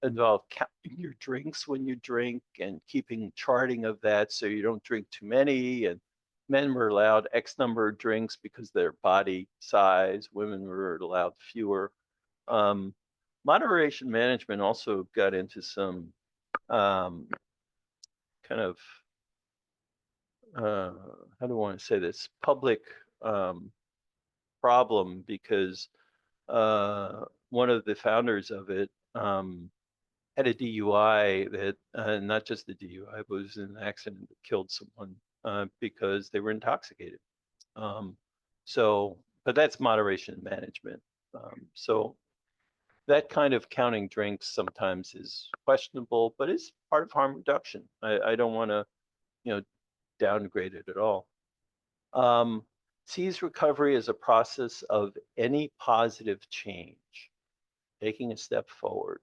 involved counting your drinks when you drink and keeping charting of that so you don't drink too many. And men were allowed X number of drinks because of their body size. Women were allowed fewer. Moderation management also got into some kind of how do I want to say this, public problem because one of the founders of it had a DUI that, not just a DUI, but was an accident that killed someone because they were intoxicated. So, but that's moderation management. So that kind of counting drinks sometimes is questionable, but it's part of harm reduction. I don't want to, downgrade it at all. Sees recovery as a process of any positive change, taking a step forward.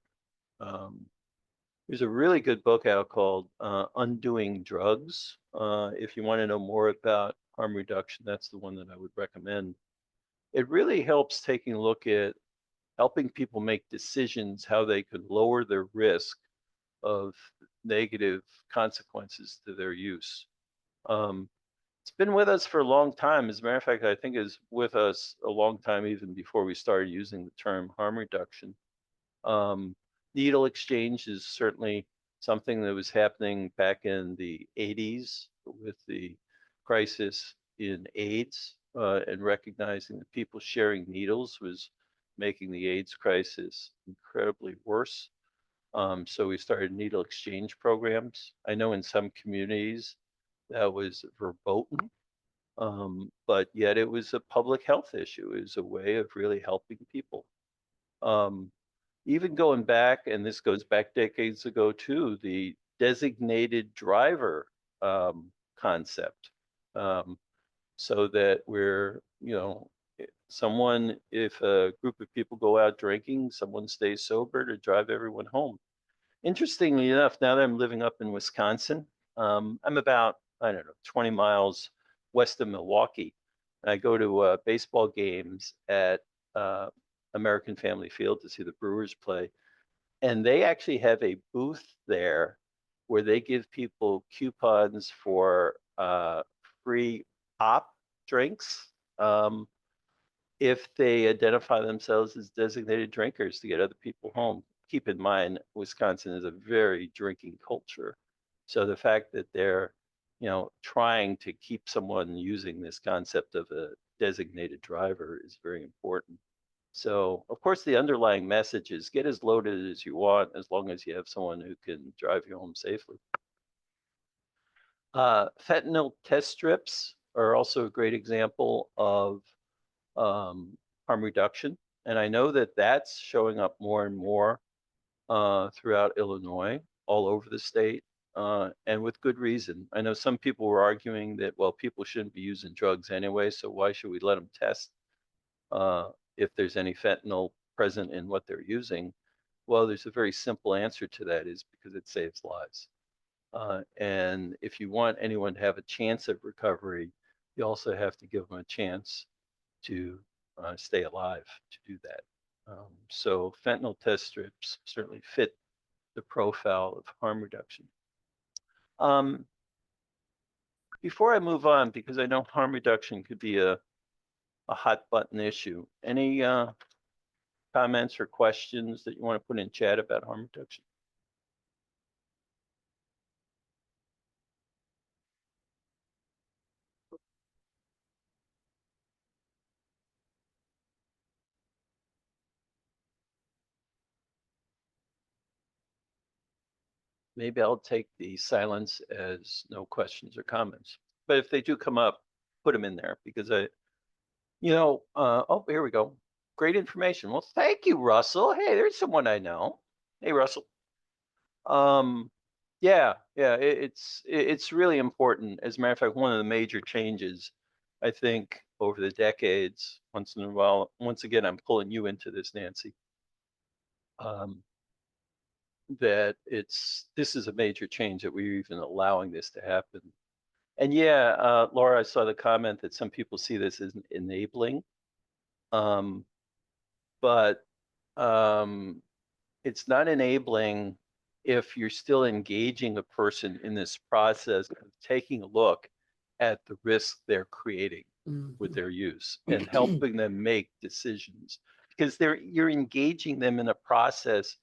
There's a really good book out called Undoing Drugs. If you want to know more about harm reduction, that's the one that I would recommend. It really helps taking a look at helping people make decisions how they could lower their risk of negative consequences to their use. It's been with us for a long time. As a matter of fact, I think it's with us a long time even before we started using the term harm reduction. Needle exchange is certainly something that was happening back in the 80s with the crisis in AIDS, and recognizing that people sharing needles was making the AIDS crisis incredibly worse. So we started needle exchange programs. I know in some communities that was verboten, but yet it was a public health issue. It was a way of really helping people. Um, Even going back, and this goes back decades ago too, the designated driver concept. Um, so that we're, someone, if a group of people go out drinking, someone stays sober to drive everyone home. Interestingly enough, now that I'm living up in Wisconsin, I'm about, I don't know, 20 miles west of Milwaukee. And I go to baseball games at uh, American Family Field to see the Brewers play. And they actually have a booth there where they give people coupons for free pop drinks. If they identify themselves as designated drinkers to get other people home. Keep in mind, Wisconsin is a very drinking culture. So the fact that they're, trying to keep someone using this concept of a designated driver is very important. So, of course, the underlying message is get as loaded as you want as long as you have someone who can drive you home safely. Fentanyl test strips are also a great example of um, harm reduction. And I know that that's showing up more and more throughout Illinois, all over the state, and with good reason. I know some people were arguing that, well, people shouldn't be using drugs anyway, so why should we let them test if there's any fentanyl present in what they're using? Well, there's a very simple answer to that is because it saves lives. And if you want anyone to have a chance of recovery, you also have to give them a chance to stay alive to do that. So fentanyl test strips certainly fit the profile of harm reduction. Um, Before I move on, because I know harm reduction could be a hot button issue, any comments or questions that you want to put in chat about harm reduction? Maybe I'll take the silence as no questions or comments. But if they do come up, put them in there because oh, here we go. Great information. Well, thank you, Russell. Hey, there's someone I know. Hey, Russell. Um, yeah, it's really important. As a matter of fact, one of the major changes, I think, over the decades, once in a while, once again, I'm pulling you into this, Nancy. That this is a major change that we're even allowing this to happen. And yeah, Laura, I saw the comment that some people see this as enabling, um, but um, it's not enabling if you're still engaging a person in this process of taking a look at the risk they're creating with their use and helping them make decisions because you're engaging them in a process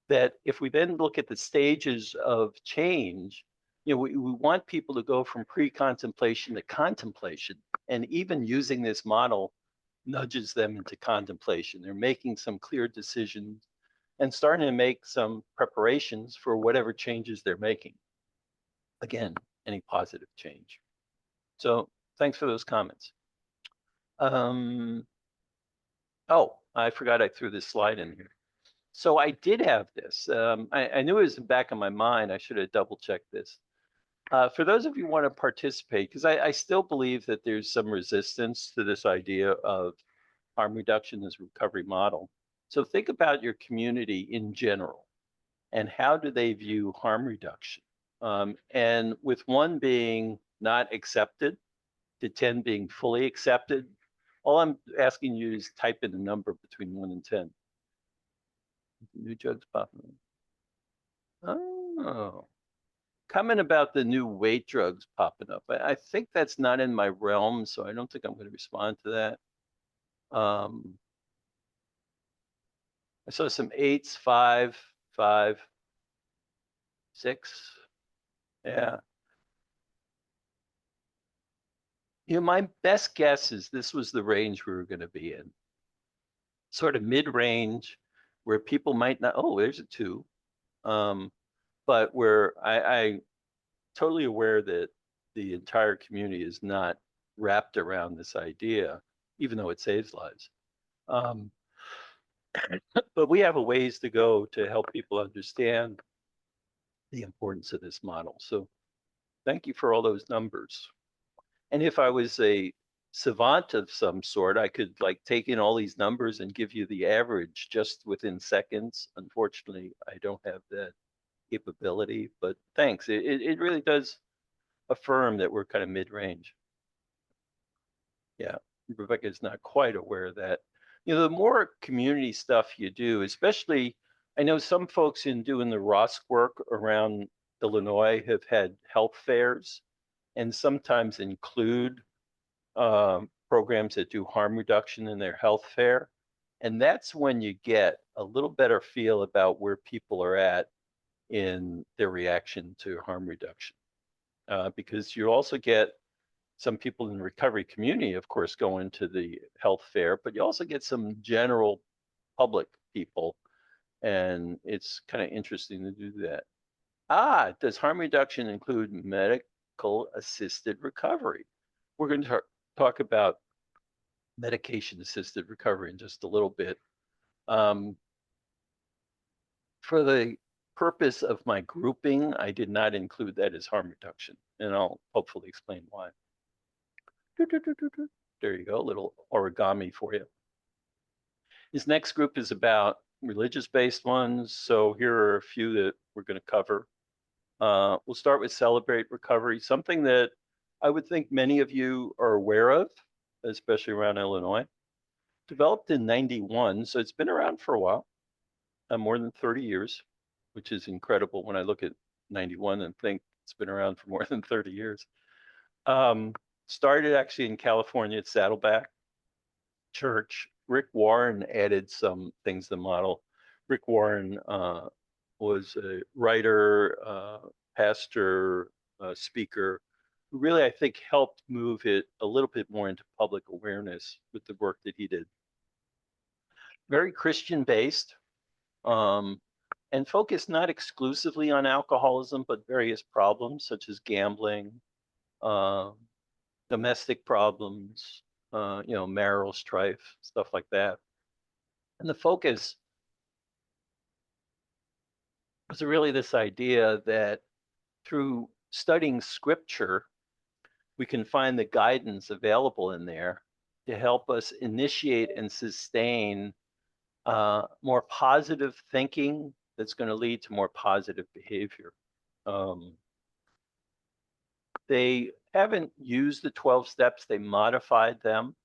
that if we then look at the stages of change, we want people to go from pre-contemplation to contemplation. And even using this model nudges them into contemplation. They're making some clear decisions and starting to make some preparations for whatever changes they're making. Again, any positive change. So thanks for those comments. Oh, I forgot I threw this slide in here. So I did have this. I knew it was in the back of my mind. I should have double checked this. For those of you who want to participate, because I still believe that there's some resistance to this idea of harm reduction as a recovery model. So think about your community in general and how do they view harm reduction? And with one being not accepted to 10 being fully accepted, all I'm asking you is type in a number between 1 and 10. New drugs popping. Oh, comment about the new weight drugs popping up. I think that's not in my realm, so I don't think I'm going to respond to that. I saw some eights, 5, 5, 6. Yeah. My best guess is this was the range we were going to be in, sort of mid-range, where people might not. Oh, there's a 2. Um, but where I totally aware that the entire community is not wrapped around this idea, even though it saves lives. Um, but we have a ways to go to help people understand the importance of this model. So thank you for all those numbers. And if I was a savant of some sort, I could like take in all these numbers and give you the average just within seconds. Unfortunately, I don't have that capability, but thanks. It really does affirm that we're kind of mid-range. Yeah, Rebecca is not quite aware of that. The more community stuff you do, especially, I know some folks in doing the ROSC work around Illinois have had health fairs and sometimes include programs that do harm reduction in their health fair. And that's when you get a little better feel about where people are at in their reaction to harm reduction. Because you also get some people in the recovery community, of course, going to the health fair, but you also get some general public people. And it's kind of interesting to do that. Does harm reduction include medical assisted recovery? We're going to talk about medication assisted recovery in just a little bit. Um, for the purpose of my grouping, I did not include that as harm reduction, and I'll hopefully explain why. There you go, a little origami for you. This next group is about religious-based ones, so here are a few that we're going to cover. We'll start with Celebrate Recovery, something that I would think many of you are aware of, especially around Illinois. Developed in 91, so it's been around for a while, more than 30 years, which is incredible when I look at 91 and think it's been around for more than 30 years. Started actually in California at Saddleback Church. Rick Warren added some things to the model. Rick Warren was a writer, pastor, speaker, who really, I think, helped move it a little bit more into public awareness with the work that he did. Very Christian based, and focused not exclusively on alcoholism, but various problems such as gambling, uh, domestic problems, marital strife, stuff like that. And the focus was really this idea that through studying scripture, we can find the guidance available in there to help us initiate and sustain more positive thinking that's going to lead to more positive behavior. They haven't used the 12 steps, they modified them.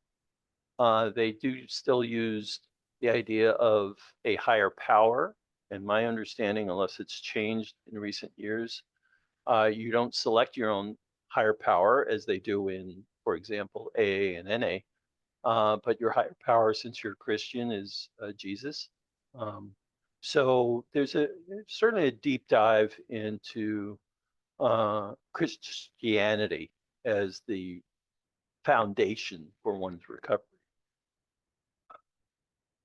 They do still use the idea of a higher power. And my understanding, unless it's changed in recent years, you don't select your own higher power as they do in, for example, AA and NA. But your higher power, since you're a Christian, is Jesus. So there's certainly a deep dive into Christianity as the foundation for one's recovery.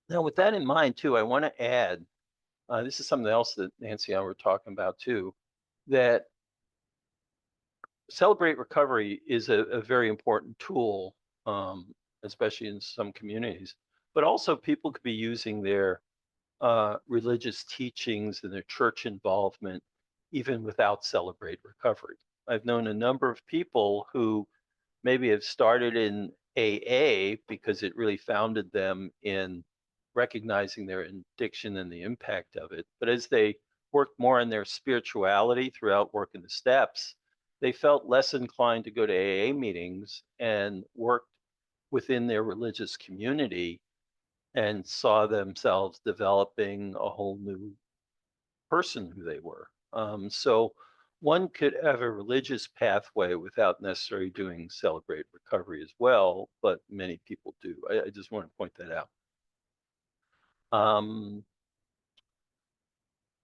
Now, with that in mind, too, I want to add this is something else that Nancy and I were talking about, too, that Celebrate Recovery is a very important tool, especially in some communities, but also people could be using their religious teachings and their church involvement even without Celebrate Recovery. I've known a number of people who maybe have started in AA because it really founded them in recognizing their addiction and the impact of it. But as they worked more on their spirituality throughout working the steps, they felt less inclined to go to AA meetings and worked within their religious community and saw themselves developing a whole new person who they were. So one could have a religious pathway without necessarily doing Celebrate Recovery as well, but many people do. I just want to point that out.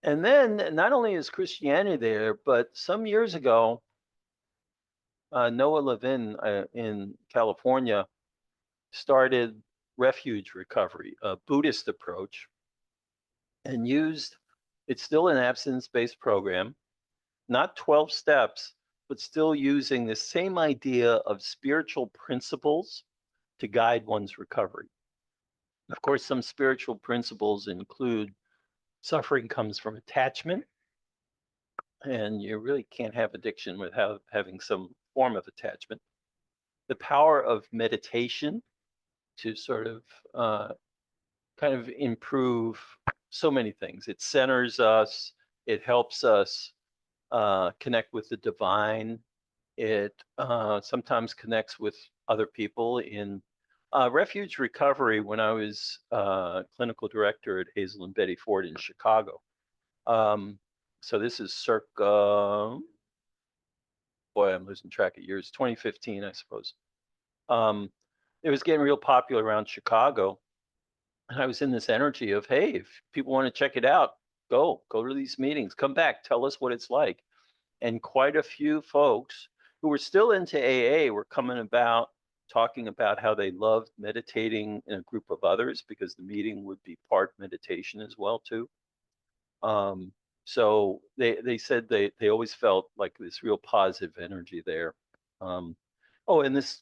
And then not only is Christianity there, but some years ago, Noah Levin in California started refuge recovery, a Buddhist approach, and used it's still an abstinence-based program, not 12 steps, but still using the same idea of spiritual principles to guide one's recovery. Of course, some spiritual principles include suffering comes from attachment, and you really can't have addiction without having some form of attachment. The power of meditation to sort of kind of improve so many things. It centers us, it helps us connect with the divine. It sometimes connects with other people in refuge recovery. When I was clinical director at Hazel and Betty Ford in Chicago. So this is circa, boy, I'm losing track of years, 2015, I suppose. It was getting real popular around Chicago. And I was in this energy of, hey, if people want to check it out, go to these meetings, come back, tell us what it's like. And quite a few folks who were still into AA were coming about talking about how they loved meditating in a group of others because the meeting would be part meditation as well too. So they said they always felt like this real positive energy there. Oh, and this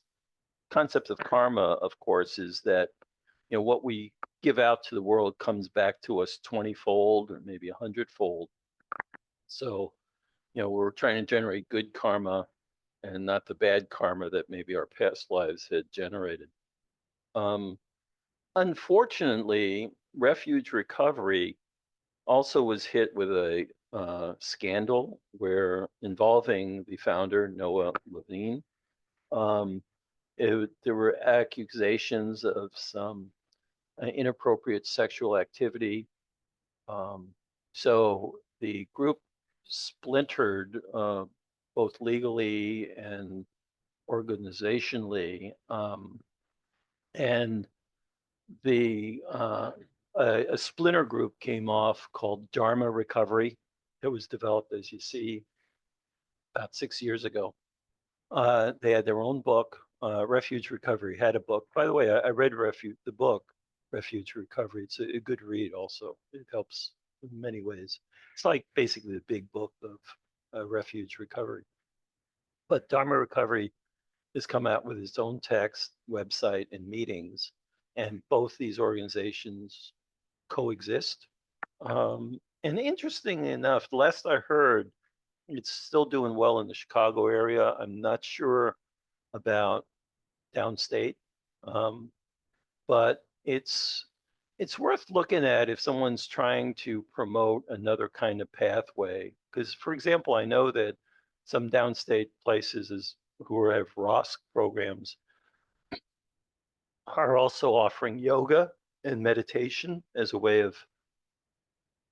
concept of karma, of course, is that what we give out to the world comes back to us 20-fold or maybe 100-fold. So we're trying to generate good karma and not the bad karma that maybe our past lives had generated. Um, Unfortunately, refuge recovery also was hit with a scandal where involving the founder Noah Levine. Um, there were accusations of some inappropriate sexual activity. Um, so the group splintered both legally and organizationally, and the a splinter group came off called Dharma Recovery. It was developed, as you see, about 6 years ago. They had their own book. Refuge Recovery had a book. By the way, I read the book, Refuge Recovery. It's a good read. Also, it helps in many ways. It's like basically the big book of refuge recovery. But Dharma Recovery has come out with its own text, website, and meetings, and both these organizations coexist. And interestingly enough, the last I heard, it's still doing well in the Chicago area. I'm not sure about downstate, um, but it's worth looking at if someone's trying to promote another kind of pathway. Because, for example, I know that some downstate places who have ROS programs are also offering yoga and meditation as a way of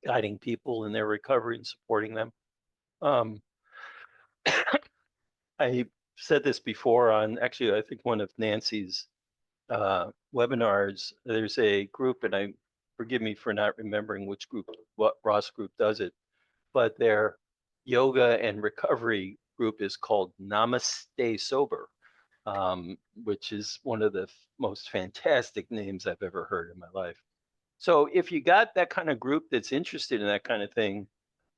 guiding people in their recovery and supporting them. Um, I said this before on actually, I think one of Nancy's webinars. There's a group, and forgive me for not remembering what Ross group does it, but their yoga and recovery group is called Namaste Sober, which is one of the most fantastic names I've ever heard in my life. So if you got that kind of group that's interested in that kind of thing,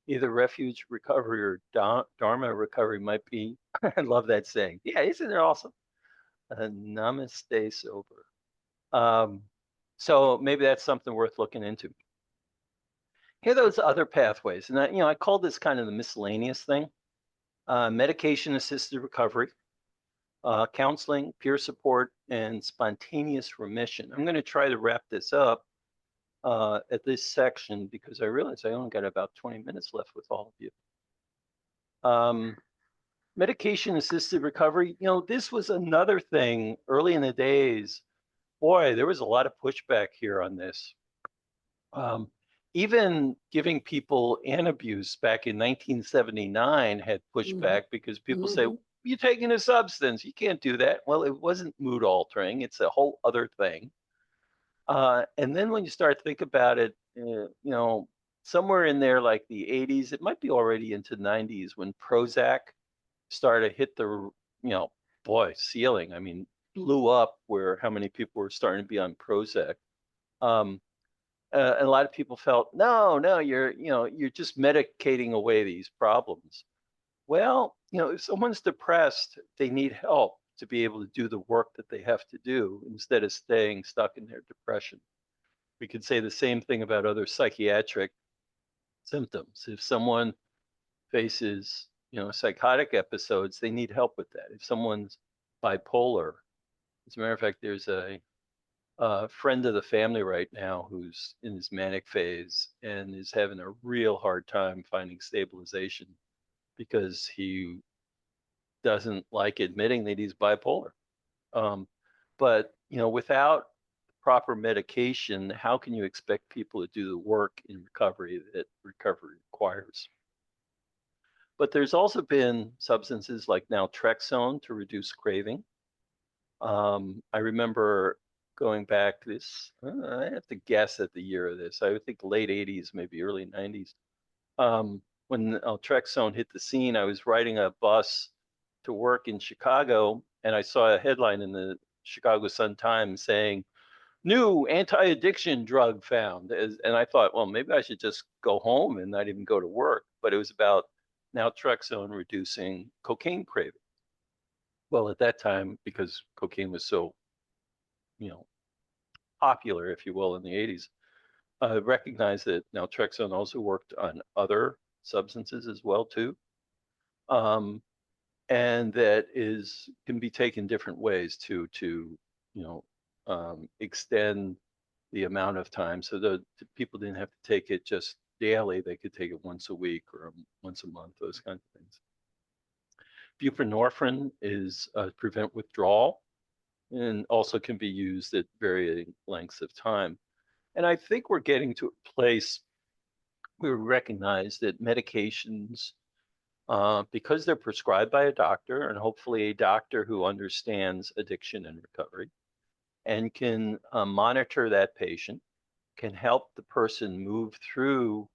either refuge recovery or Dharma recovery might be, I love that saying. Yeah, isn't it awesome? Namaste sober. Um, so maybe that's something worth looking into. Here are those other pathways. And I call this kind of the miscellaneous thing. Medication assisted recovery, counseling, peer support, and spontaneous remission. I'm going to try to wrap this up at this section because I realize I only got about 20 minutes left with all of you. Medication assisted recovery, this was another thing early in the days. Boy, there was a lot of pushback here on this. Even giving people Antabuse back in 1979 had pushback because people say, you're taking a substance, you can't do that. Well, it wasn't mood altering, it's a whole other thing. And then when you start to think about it, somewhere in there, like the 80s, it might be already into 90s when Prozac started to hit the, boy, ceiling. I mean, blew up where how many people were starting to be on Prozac. Um, and a lot of people felt, no, no, you're just medicating away these problems. Well, if someone's depressed, they need help to be able to do the work that they have to do instead of staying stuck in their depression. We could say the same thing about other psychiatric symptoms. If someone faces, psychotic episodes, they need help with that. If someone's bipolar, as a matter of fact, there's a friend of the family right now who's in his manic phase and is having a real hard time finding stabilization because he doesn't like admitting that he's bipolar. Um, but without proper medication, how can you expect people to do the work in recovery that recovery requires? But there's also been substances like naltrexone to reduce craving. I remember going back I have to guess at the year of this. I would think late 80s, maybe early 90s. When naltrexone hit the scene, I was riding a bus to work in Chicago, and I saw a headline in the Chicago Sun-Times saying, "New anti-addiction drug found." And I thought, well, maybe I should just go home and not even go to work. But it was about naltrexone reducing cocaine craving. Well, at that time, because cocaine was so, you know, popular, if you will, in the 80s, I recognized that naltrexone also worked on other substances as well too, and that is can be taken different ways to extend the amount of time so that people didn't have to take it just daily; they could take it once a week or once a month, those kinds of things. Buprenorphine is prevent withdrawal and also can be used at varying lengths of time. And I think we're getting to a place where we recognize that medications, because they're prescribed by a doctor and hopefully a doctor who understands addiction and recovery and can monitor that patient, can help the person move through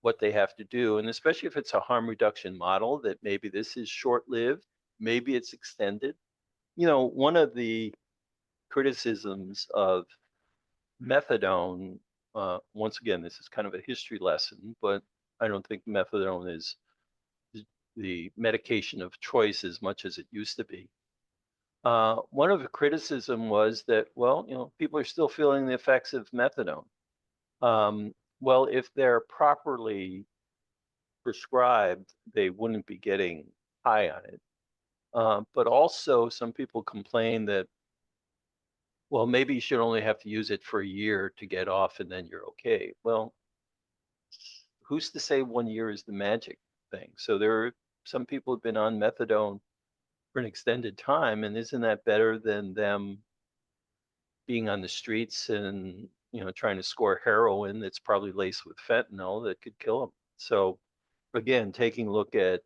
what they have to do. And especially if it's a harm reduction model, that maybe this is short lived, maybe it's extended. One of the criticisms of methadone, once again, this is kind of a history lesson, but I don't think methadone is the medication of choice as much as it used to be. One of the criticism was that, well, people are still feeling the effects of methadone. Well, if they're properly prescribed, they wouldn't be getting high on it. But also, some people complain that, well, maybe you should only have to use it for a year to get off and then you're okay. Well, who's to say 1 year is the magic thing? So there are some people have been on methadone for an extended time, and isn't that better than them being on the streets and trying to score heroin that's probably laced with fentanyl that could kill them? So again, taking a look at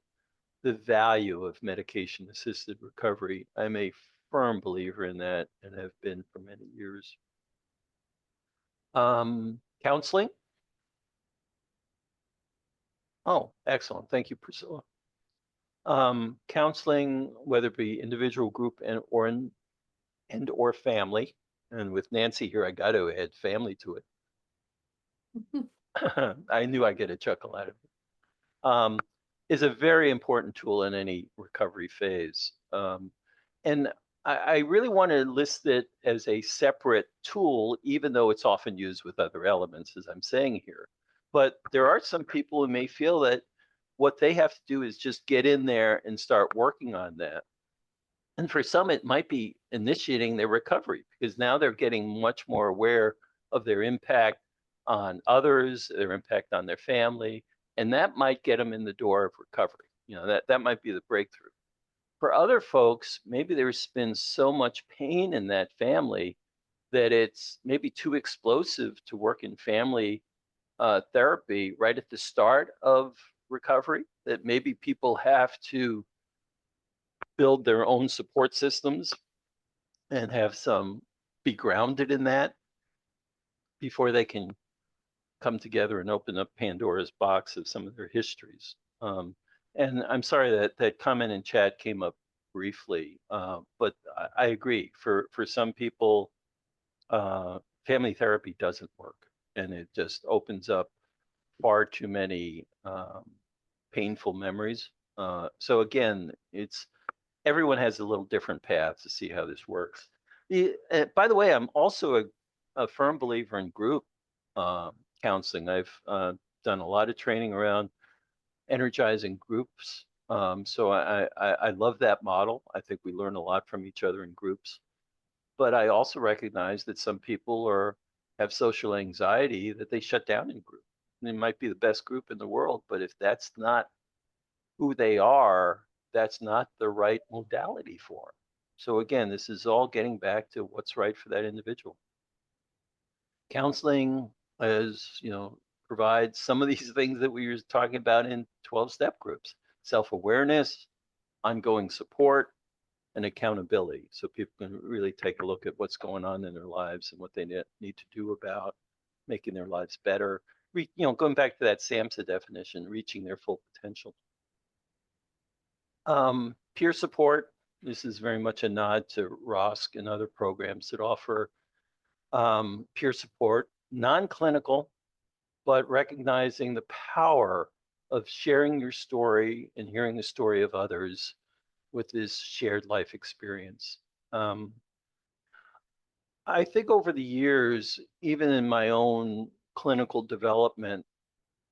the value of medication assisted recovery, I'm a firm believer in that and have been for many years. Counseling. Oh, excellent. Thank you, Priscilla. Counseling, whether it be individual, group, and or family. And with Nancy here, I got to add family to it. I knew I'd get a chuckle out of it. Is a very important tool in any recovery phase. And I really want to list it as a separate tool, even though it's often used with other elements, as I'm saying here. But there are some people who may feel that what they have to do is just get in there and start working on that. And for some, it might be initiating their recovery because now they're getting much more aware of their impact on others, their impact on their family, and that might get them in the door of recovery. That might be the breakthrough. For other folks, maybe there's been so much pain in that family that it's maybe too explosive to work in family therapy right at the start of recovery, that maybe people have to build their own support systems and have some be grounded in that before they can come together and open up Pandora's box of some of their histories. And I'm sorry that that comment in chat came up briefly, but I agree. For some people, family therapy doesn't work, and it just opens up far too many painful memories. So again, it's everyone has a little different path to see how this works. By the way, I'm also a firm believer in group uh, counseling. I've done a lot of training around energizing groups. So I love that model. I think we learn a lot from each other in groups. But I also recognize that some people are have social anxiety that they shut down in group. And it might be the best group in the world, but if that's not who they are, that's not the right modality for them. So again, this is all getting back to what's right for that individual. Counseling, as you know, provides some of these things that we were talking about in 12-step groups: self-awareness, ongoing support, and accountability. So people can really take a look at what's going on in their lives and what they need to do about making their lives better. Going back to that SAMHSA definition, reaching their full potential. Peer support. This is very much a nod to ROSC and other programs that offer peer support, non-clinical, but recognizing the power of sharing your story and hearing the story of others with this shared life experience. I think over the years, even in my own clinical development,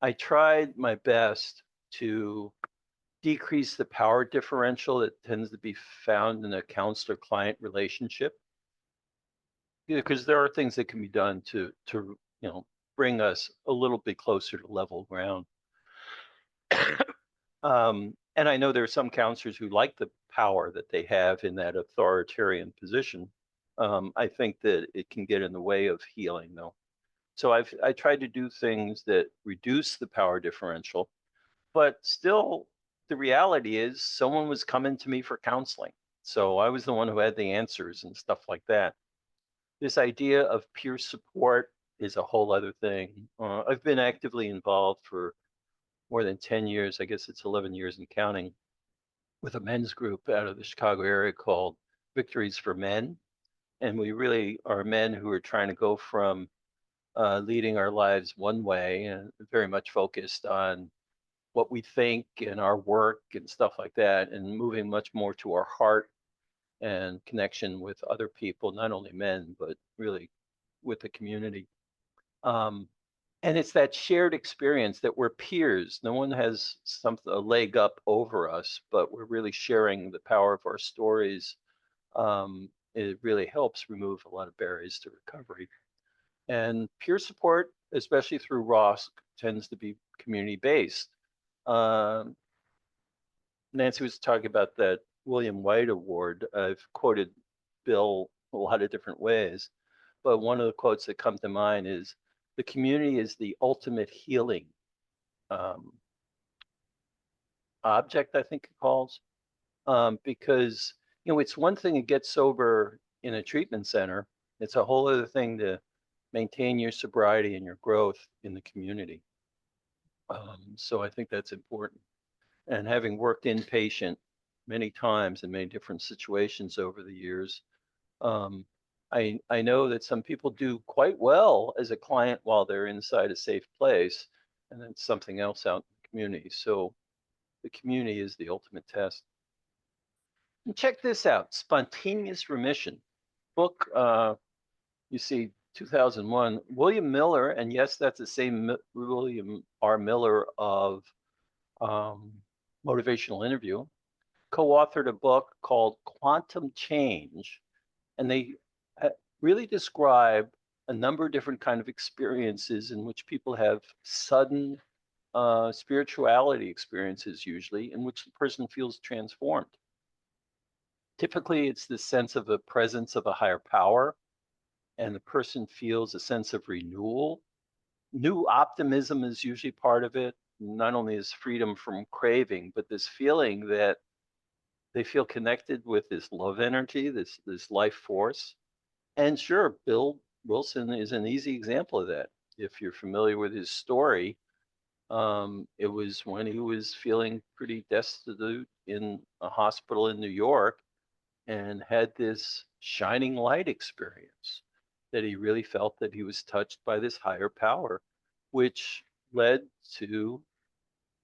I tried my best to decrease the power differential that tends to be found in a counselor-client relationship. Because there are things that can be done to bring us a little bit closer to level ground. And I know there are some counselors who like the power that they have in that authoritarian position. I think that it can get in the way of healing, though. So I tried to do things that reduce the power differential, but still, the reality is someone was coming to me for counseling. So I was the one who had the answers and stuff like that. This idea of peer support is a whole other thing. I've been actively involved for more than 10 years. I guess it's 11 years and counting, with a men's group out of the Chicago area called Victories for Men. And we really are men who are trying to go from leading our lives one way and very much focused on what we think and our work and stuff like that, and moving much more to our heart and connection with other people, not only men, but really with the community. Um, and it's that shared experience that we're peers. No one has a leg up over us, but we're really sharing the power of our stories. It really helps remove a lot of barriers to recovery. And peer support, especially through ROSC, tends to be community based. Nancy was talking about that William White Award. I've quoted Bill a lot of different ways, but one of the quotes that come to mind is, "The community is the ultimate healing um, object," I think it calls, because it's one thing to get sober in a treatment center. It's a whole other thing to maintain your sobriety and your growth in the community. So I think that's important. And having worked inpatient many times in many different situations over the years, um, I know that some people do quite well as a client while they're inside a safe place, and then something else out in the community. So the community is the ultimate test. And check this out: Spontaneous Remission book. You see, 2001, William Miller, and yes, that's the same William R. Miller of um, Motivational Interview, co-authored a book called Quantum Change, and they uh, really describe a number of different kind of experiences in which people have sudden spirituality experiences, usually in which the person feels transformed. Typically, it's the sense of the presence of a higher power, and the person feels a sense of renewal. New optimism is usually part of it. Not only is freedom from craving, but this feeling that they feel connected with this love energy, this life force. And sure, Bill Wilson is an easy example of that. If you're familiar with his story, it was when he was feeling pretty destitute in a hospital in New York and had this shining light experience that he really felt that he was touched by this higher power, which led to,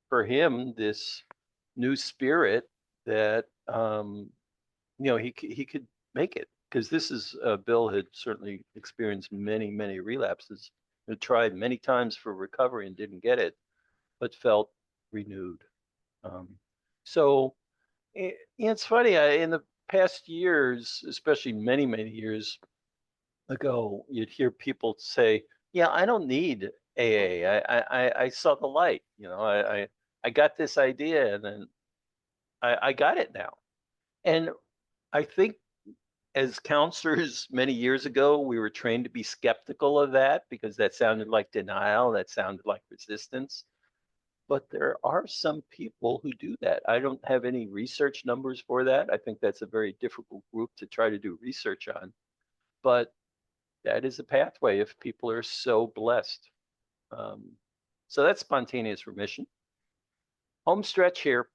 for him, this new spirit that he could make it, because this is Bill had certainly experienced many relapses, had tried many times for recovery and didn't get it, but felt renewed. Um, so it's funny. In the past years, especially many years ago, you'd hear people say, "Yeah, I don't need AA. I saw the light. I got this idea, and then I got it now." And I think as counselors many years ago, we were trained to be skeptical of that because that sounded like denial, that sounded like resistance. But there are some people who do that. I don't have any research numbers for that. I think that's a very difficult group to try to do research on. But that is a pathway if people are so blessed. Um, so that's spontaneous remission. Home stretch here.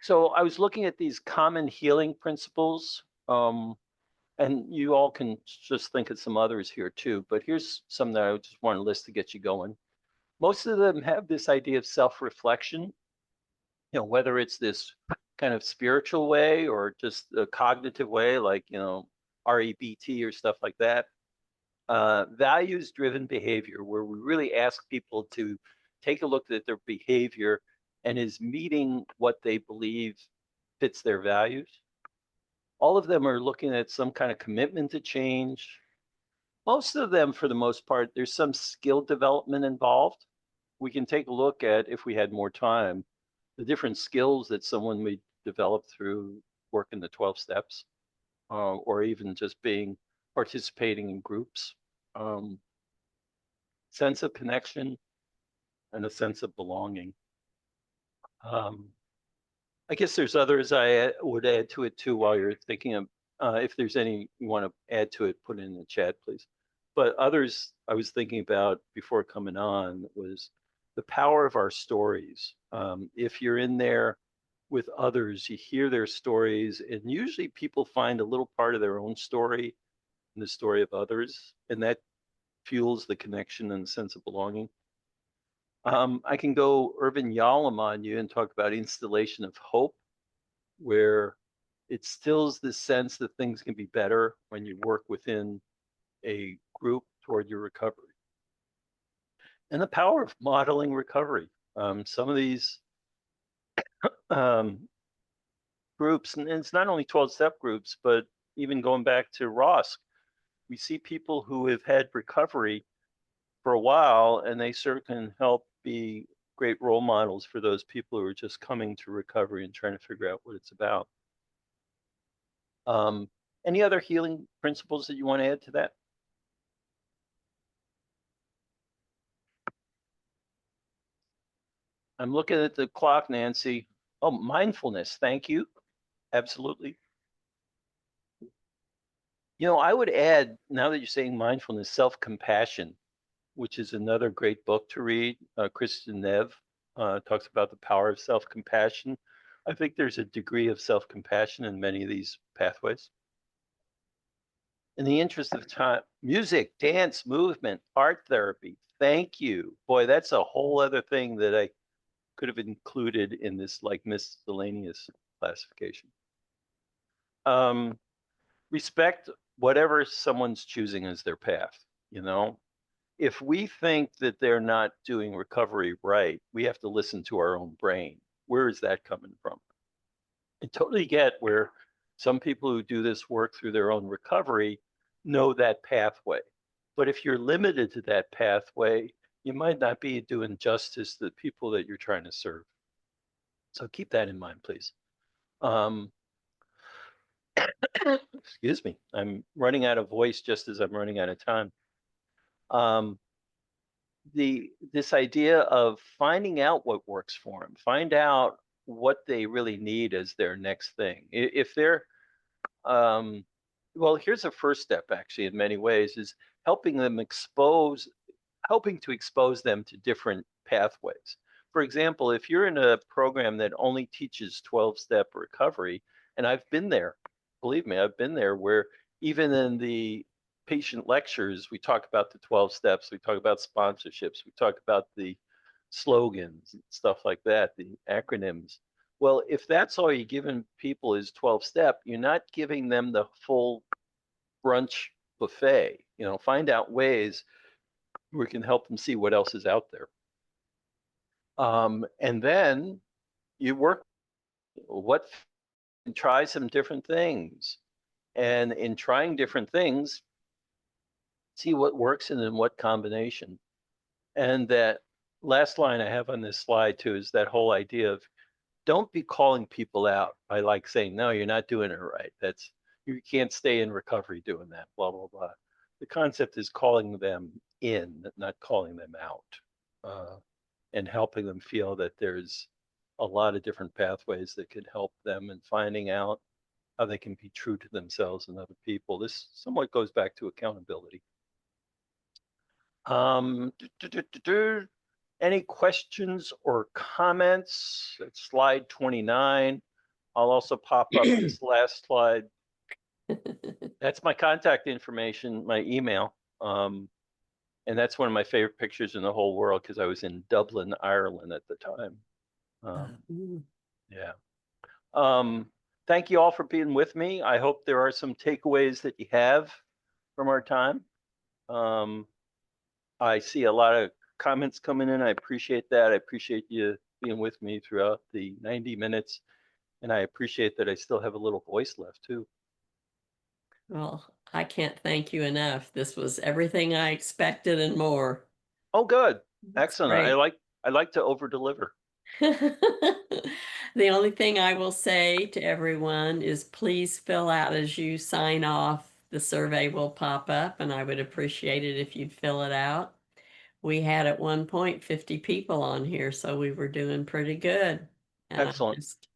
So I was looking at these common healing principles, and you all can just think of some others here too. But here's some that I just want to list to get you going. Most of them have this idea of self-reflection, whether it's this kind of spiritual way or just a cognitive way, like, REBT or stuff like that. Values driven behavior, where we really ask people to take a look at their behavior and is meeting what they believe fits their values. All of them are looking at some kind of commitment to change. Most of them, for the most part, there's some skill development involved. We can take a look at, if we had more time, the different skills that someone may develop through working the 12 steps, or even just participating in groups. Um, Sense of connection and a sense of belonging. Um, I guess there's others I would add to it too while you're thinking of, if there's any you want to add to it, put it in the chat, please. But others I was thinking about before coming on was the power of our stories. If you're in there with others, you hear their stories, and usually people find a little part of their own story in the story of others, and that fuels the connection and the sense of belonging. I can go Urban Yalom on you and talk about installation of hope, where it stills the sense that things can be better when you work within a group toward your recovery. And the power of modeling recovery. Some of these um, groups, and it's not only 12-step groups, but even going back to Ross, we see people who have had recovery for a while, and they certainly can help be great role models for those people who are just coming to recovery and trying to figure out what it's about. Any other healing principles that you want to add to that? I'm looking at the clock, Nancy. Oh, mindfulness. Thank you. Absolutely. I would add, now that you're saying mindfulness, self-compassion, which is another great book to read. Kristen Nev talks about the power of self-compassion. I think there's a degree of self-compassion in many of these pathways. In the interest of time, music, dance, movement, art therapy. Thank you. Boy, that's a whole other thing that I could have included in this like miscellaneous classification. Respect whatever someone's choosing as their path. If we think that they're not doing recovery right, we have to listen to our own brain. Where is that coming from? I totally get where some people who do this work through their own recovery know that pathway. But if you're limited to that pathway, you might not be doing justice to the people that you're trying to serve. So keep that in mind, please. Excuse me. I'm running out of voice just as I'm running out of time. This idea of finding out what works for them, find out what they really need as their next thing. If they're well, here's a first step actually in many ways, is helping them expose helping to expose them to different pathways. For example, if you're in a program that only teaches 12-step recovery, and I've been there, believe me, I've been there, where even in the patient lectures, we talk about the 12 steps, we talk about sponsorships, we talk about the slogans and stuff like that, the acronyms. Well, if that's all you're giving people is 12-step, you're not giving them the full brunch buffet. Find out ways we can help them see what else is out there. And then you work what try some different things. And in trying different things, see what works and in what combination. And that last line I have on this slide too is that whole idea of don't be calling people out by like saying, no, you're not doing it right. You can't stay in recovery doing that, blah, blah, blah. The concept is calling them in, not calling them out, and helping them feel that there's a lot of different pathways that could help them in finding out how they can be true to themselves and other people. This somewhat goes back to accountability. Any questions or comments? It's slide 29. I'll also pop up this last slide. That's my contact information, my email. And that's one of my favorite pictures in the whole world because I was in Dublin, Ireland at the time. Yeah. Thank you all for being with me. I hope there are some takeaways that you have from our time. I see a lot of comments coming in. I appreciate that. I appreciate you being with me throughout the 90 minutes. And I appreciate that I still have a little voice left too. Well, I can't thank you enough. This was everything I expected and more. Oh, good. That's Excellent. great. I like to over deliver. The only thing I will say to everyone is please fill out as you sign off. The survey will pop up, and I would appreciate it if you'd fill it out. We had at one point 50 people on here, so we were doing pretty good. And I Excellent. just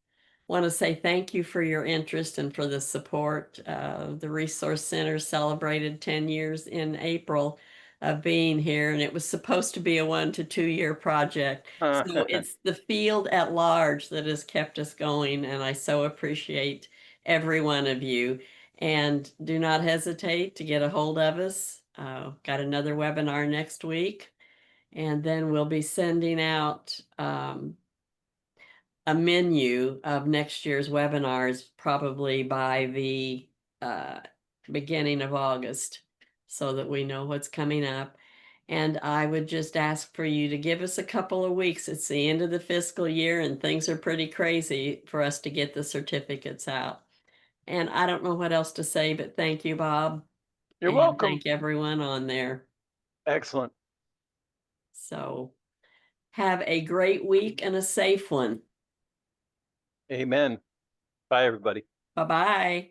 want to say thank you for your interest and for the support. The Resource Center celebrated 10 years in April of being here, and it was supposed to be a 1 to 2 year project. So it's the field at large that has kept us going, and I so appreciate every one of you. And do not hesitate to get a hold of us. Got another webinar next week, and then we'll be sending out a menu of next year's webinars probably by the beginning of August so that we know what's coming up. And I would just ask for you to give us a couple of weeks. It's the end of the fiscal year and things are pretty crazy for us to get the certificates out. And I don't know what else to say, but thank you, Bob. You're And welcome. thank everyone on there. Excellent. So have a great week and a safe one. Amen. Bye, everybody. Bye-bye.